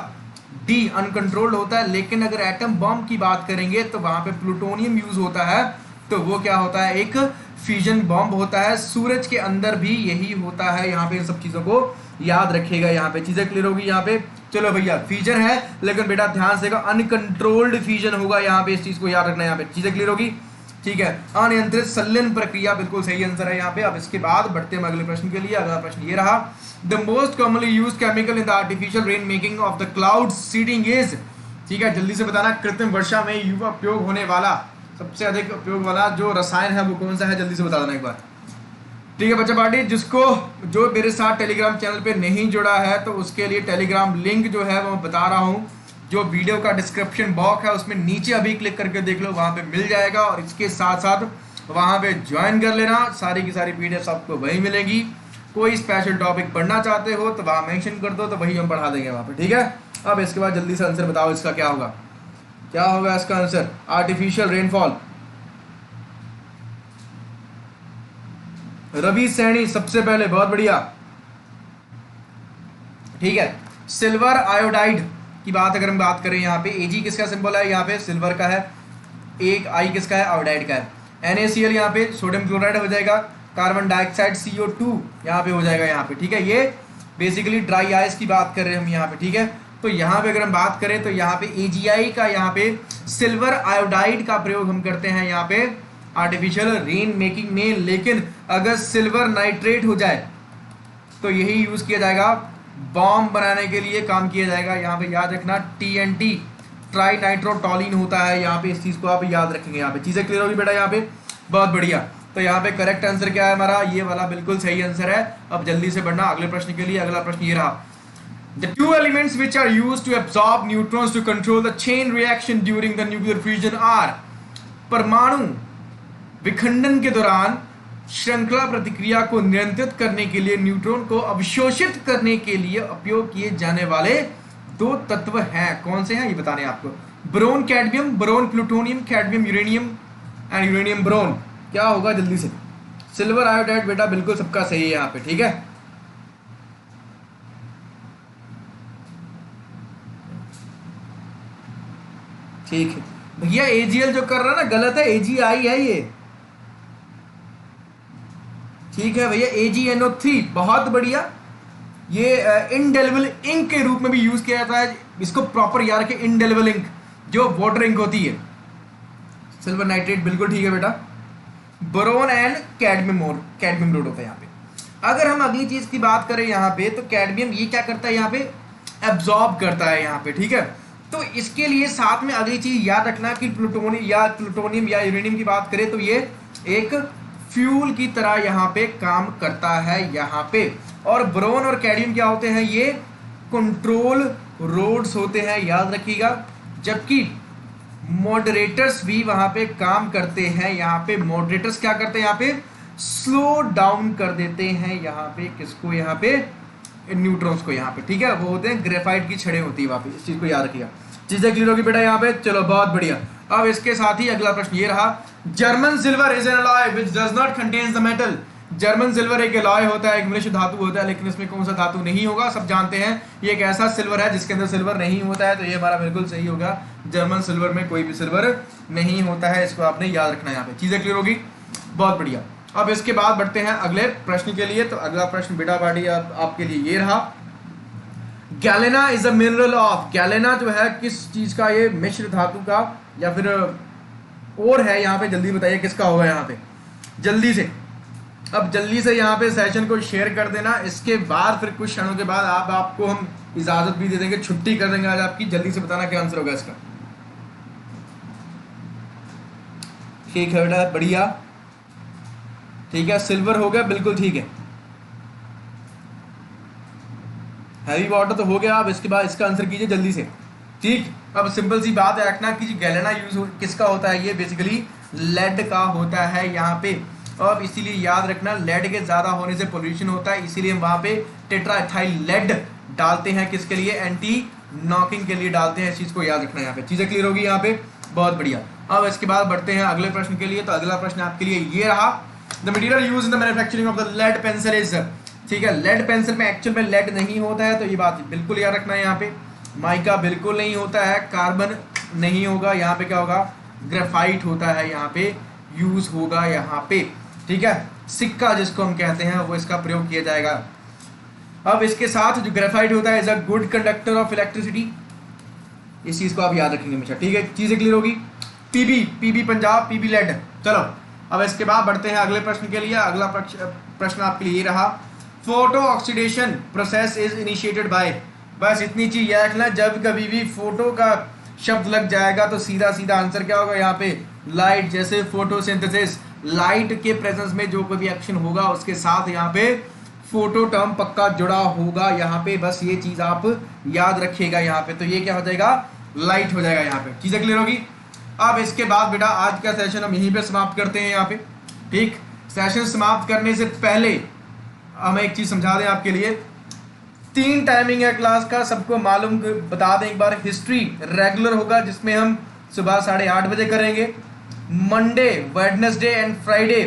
Speaker 1: डी, अनकंट्रोल्ड होता है। लेकिन अगर एटम बॉम्ब की बात करेंगे तो वहां पे प्लूटोनियम यूज होता है, तो वो क्या होता है? एक फ्यूजन बॉम्ब होता है। सूरज के अंदर भी यही होता है यहाँ पे। इन सब चीजों को याद रखिएगा यहाँ पे। चीजें क्लियर होगी यहाँ पे। चलो भैया, फ्यूजन है लेकिन बेटा ध्यान से अनकंट्रोल्ड फ्यूजन होगा यहाँ पे, इस चीज को याद रखना है यहाँ पे। चीजें क्लियर होगी, ठीक है। अनियंत्रित संलयन प्रक्रिया बिल्कुल सही आंसर है यहाँ पे। अब इसके बाद बढ़ते हैं अगले प्रश्न के लिए। अगला प्रश्न ये रहा, the most commonly used chemical in the artificial rain making of the cloud seeding is. ठीक है, जल्दी से बताना, कृत्रिम वर्षा में युवा उपयोग होने वाला, सबसे अधिक उपयोग वाला जो रसायन है वो कौन सा है? जल्दी से बता देना एक बार। ठीक है बच्चा पार्टी, जिसको जो मेरे साथ टेलीग्राम चैनल पे नहीं जुड़ा है तो उसके लिए टेलीग्राम लिंक जो है वो मैं बता रहा हूँ, जो वीडियो का डिस्क्रिप्शन बॉक्स है उसमें नीचे अभी क्लिक करके देख लो, वहाँ पे मिल जाएगा। और इसके साथ साथ वहाँ पे ज्वाइन कर लेना, सारी की सारी पीडीएफ आपको वहीं मिलेगी। कोई स्पेशल टॉपिक पढ़ना चाहते हो तो वहाँ मेंशन कर दो, तो वही हम पढ़ा देंगे वहाँ पे, ठीक है। अब इसके बाद जल्दी से आंसर बताओ, इसका क्या होगा? क्या होगा इसका answer? Artificial rainfall. Ravi Saini सबसे पहले, बहुत बढ़िया, ठीक है। सिल्वर आयोडाइड की बात अगर हम बात करें, यहाँ पे एजी किसका सिंबल है? यहाँ पे सिल्वर का है। एक आई किसका है? आयोडाइड का है। NaCl यहाँ पे सोडियम क्लोराइड हो जाएगा। कार्बन डाइऑक्साइड CO2 यहाँ पे हो जाएगा यहाँ पे, ठीक है। ये बेसिकली ड्राई आइस की बात कर रहे हैं हम यहाँ पे, ठीक है। तो यहाँ पे अगर हम बात करें तो यहाँ पे AgI का, यहाँ पे सिल्वर आयोडाइड का प्रयोग हम करते हैं यहाँ पे आर्टिफिशियल रेन मेकिंग में। लेकिन अगर सिल्वर नाइट्रेट हो जाए तो यही यूज किया जाएगा, बॉम्ब बनाने के लिए काम किया जाएगा। यहाँ पे याद रखना TNT, ट्राई नाइट्रोटोलिन होता है यहाँ पे, इस चीज को आप याद रखेंगे यहाँ पे। चीजें क्लियर होगी बेटा यहाँ पे, बहुत बढ़िया। तो यहाँ पे करेक्ट आंसर क्या है हमारा, ये वाला बिल्कुल सही आंसर है। अब जल्दी से बढ़ना अगले प्रश्न के लिए। अगला प्रश्न ये रहा, The two elements which are used to absorb neutrons to control the chain reaction during the nuclear fusion are, परमाणु विखंडन के दौरान श्रृंखला प्रतिक्रिया को नियंत्रित करने के लिए न्यूट्रॉन को अवशोषित करने के लिए उपयोग किए जाने वाले दो तत्व हैं। कौन से हैं ये बताने आपको। Boron cadmium, boron plutonium, cadmium uranium and uranium boron. क्या होगा जल्दी से। सिल्वर आयोडाइड बेटा बिल्कुल सबका सही है यहाँ पे, ठीक है। ठीक है भैया, AgL जो कर रहा है ना गलत है, AgI है ये, ठीक है भैया। AgNO3 बहुत बढ़िया। ये इनडेलिबल इंक के रूप में भी यूज किया जाता है, इसको प्रॉपर याद रखें, इनडेलिबल इंक जो वाटर इंक होती है। सिल्वर नाइट्रेट बिल्कुल ठीक है बेटा। बोरोन एंड कैडमियम लोड होता है यहाँ पे। अगर हम अगली चीज की बात करें यहाँ पे, तो कैडमियम ये क्या करता है यहाँ पे, एब्जॉर्ब करता है यहाँ पे, ठीक है। तो इसके लिए साथ में अगली चीज याद रखना कि प्लूटोनियम या यूरेनियम की बात करें तो ये एक फ्यूल की तरह यहाँ पे काम करता है यहाँ पे। और बोरोन और कैडमियम क्या होते हैं, ये कंट्रोल रोड्स होते हैं, याद रखिएगा। जबकि मॉडरेटर्स भी वहां पे काम करते हैं। यहाँ पे मॉडरेटर्स क्या करते हैं, यहाँ पे स्लो डाउन कर देते हैं यहाँ पे किसको, यहाँ पे न्यूट्रॉन्स को यहाँ पे, ठीक है। वो होते हैं ग्रेफाइट की छड़ें होती है वहां पे, इस चीज को याद रखिएगा। चीजें क्लियर होगी बेटा यहाँ पे, चलो बहुत बढ़िया। अब इसके साथ ही अगला प्रश्न ये रहा, German silver is an alloy which does not contains the metal. German silver एक अलॉय होता है, एक मिश्र धातु होता है, लेकिन इसमें कौन सा धातु नहीं होगा, सब जानते हैं। ये एक ऐसा सिल्वर है जिसके अंदर सिल्वर नहीं होता है, तो ये हमारा बिल्कुल सही होगा। जर्मन सिल्वर में कोई भी सिल्वर नहीं होता है, इसको आपने याद रखना है यहाँ पे। चीजें क्लियर होगी, बहुत बढ़िया। अब इसके बाद बढ़ते हैं अगले प्रश्न के लिए। तो अगला प्रश्न बेटा पार्टी आपके लिए ये रहा, galena is a mineral of. Galena जो है किस चीज का, ये मिश्र धातु का या फिर और है यहाँ पे, जल्दी बताइए किसका होगा यहाँ पे, जल्दी से। अब जल्दी से यहाँ पे सेशन को शेयर कर देना। इसके बाद फिर कुछ क्षणों के बाद आपको हम इजाजत भी दे देंगे, छुट्टी कर देंगे आज आपकी। जल्दी से बताना क्या आंसर होगा इसका। ठीक है बेटा, बढ़िया, ठीक है। सिल्वर हो गया, बिल्कुल ठीक है। हैवी वाटर तो हो गया। अब इसके बाद इसका आंसर कीजिए जल्दी से, ठीक। अब सिंपल सी बात है रखना कि गैलेना यूज किसका होता है, ये बेसिकली लेड का होता है यहाँ पे। और इसीलिए याद रखना, लेड के ज्यादा होने से पोल्यूशन होता है, इसीलिए हम वहां पे टेट्राइथाइल लेड डालते हैं, किसके लिए, एंटी नॉकिंग के लिए डालते हैं। इस चीज को याद रखना यहाँ पे। चीजें क्लियर होगी यहाँ पे, बहुत बढ़िया। अब इसके बाद बढ़ते हैं अगले प्रश्न के लिए। तो अगला प्रश्न आपके लिए ये रहा, the material used in the manufacturing of the lead pencil is, ठीक है। लेड पेंसिल में एक्चुअल में लेड नहीं होता है, तो ये बात बिल्कुल याद रखना है यहाँ पे। माइका बिल्कुल नहीं होता है, कार्बन नहीं होगा, यहाँ पे क्या होगा, ग्रेफाइट होता है, यहाँ पे यूज होगा यहाँ पे, ठीक है। सिक्का जिसको हम कहते हैं वो इसका प्रयोग किया जाएगा। अब इसके साथ जो ग्रेफाइट होता है is a good conductor of electricity, इस चीज को आप याद रखेंगे हमेशा, ठीक है। चीजें क्लियर होगी। PB Punjab, PB lead. चलो अब इसके बाद बढ़ते हैं अगले प्रश्न के लिए। अगला प्रश्न आपके लिए रहा, photo oxidation process is initiated by. बस इतनी चीज याद रखना, जब कभी भी फोटो का शब्द लग जाएगा तो सीधा सीधा आंसर क्या होगा यहाँ पे, लाइट। जैसे फोटोसिंथेसिस, लाइट के प्रेजेंस में जो कोई भी एक्शन होगा उसके साथ यहाँ पे फोटो टर्म पक्का जुड़ा होगा यहाँ पे। बस ये चीज आप याद रखिएगा यहाँ पे। तो ये क्या हो जाएगा, लाइट हो जाएगा यहाँ पे। चीजें क्लियर होगी। अब इसके बाद बेटा आज का सेशन हम यहीं पे समाप्त करते हैं यहाँ पे, ठीक। सेशन समाप्त करने से पहले हम एक चीज समझा दें आपके लिए। 3 टाइमिंग है क्लास का, सबको मालूम, बता दें एक बार। हिस्ट्री रेगुलर होगा जिसमें हम सुबह 8:30 बजे करेंगे। मंडे, वेडनेसडे एंड फ्राइडे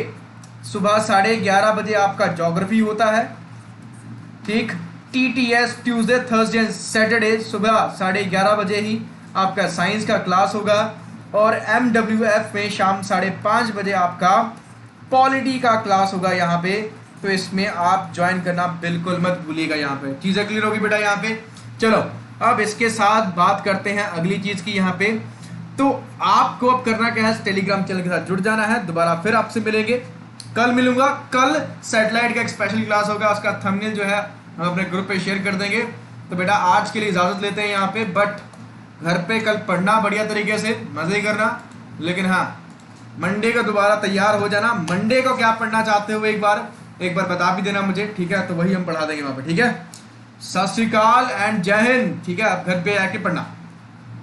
Speaker 1: सुबह 11:30 बजे आपका ज्योग्राफी होता है, ठीक। TTS Tuesday, Thursday and Saturday सुबह 11:30 बजे ही आपका साइंस का क्लास होगा। और MWF में शाम 5:30 बजे आपका पॉलिटी का क्लास होगा यहाँ पे। तो इसमें आप ज्वाइन करना बिल्कुल मत भूलिएगा यहाँ पे। चीजें क्लियर होगी बेटा यहाँ पे। चलो अब इसके साथ बात करते हैं अगली चीज की यहाँ पे। तो आपको अब करना क्या है, टेलीग्राम चैनल के साथ जुड़ जाना है। दोबारा फिर आपसे मिलेंगे, कल मिलूंगा। कल सैटेलाइट का एक स्पेशल क्लास होगा, उसका थंबनेल जो है हम अपने ग्रुप पे शेयर कर देंगे। तो बेटा आज के लिए इजाजत लेते हैं यहाँ पे, बट घर पे कल पढ़ना बढ़िया तरीके से, मजे करना। लेकिन हाँ, मंडे को दोबारा तैयार हो जाना। मंडे को क्या पढ़ना चाहते हो एक बार बता भी देना मुझे, ठीक है, तो वही हम पढ़ा देंगे वहां पे, ठीक है। सत श्री अकाल एंड जय हिंद, ठीक है। आप घर पे आके पढ़ना।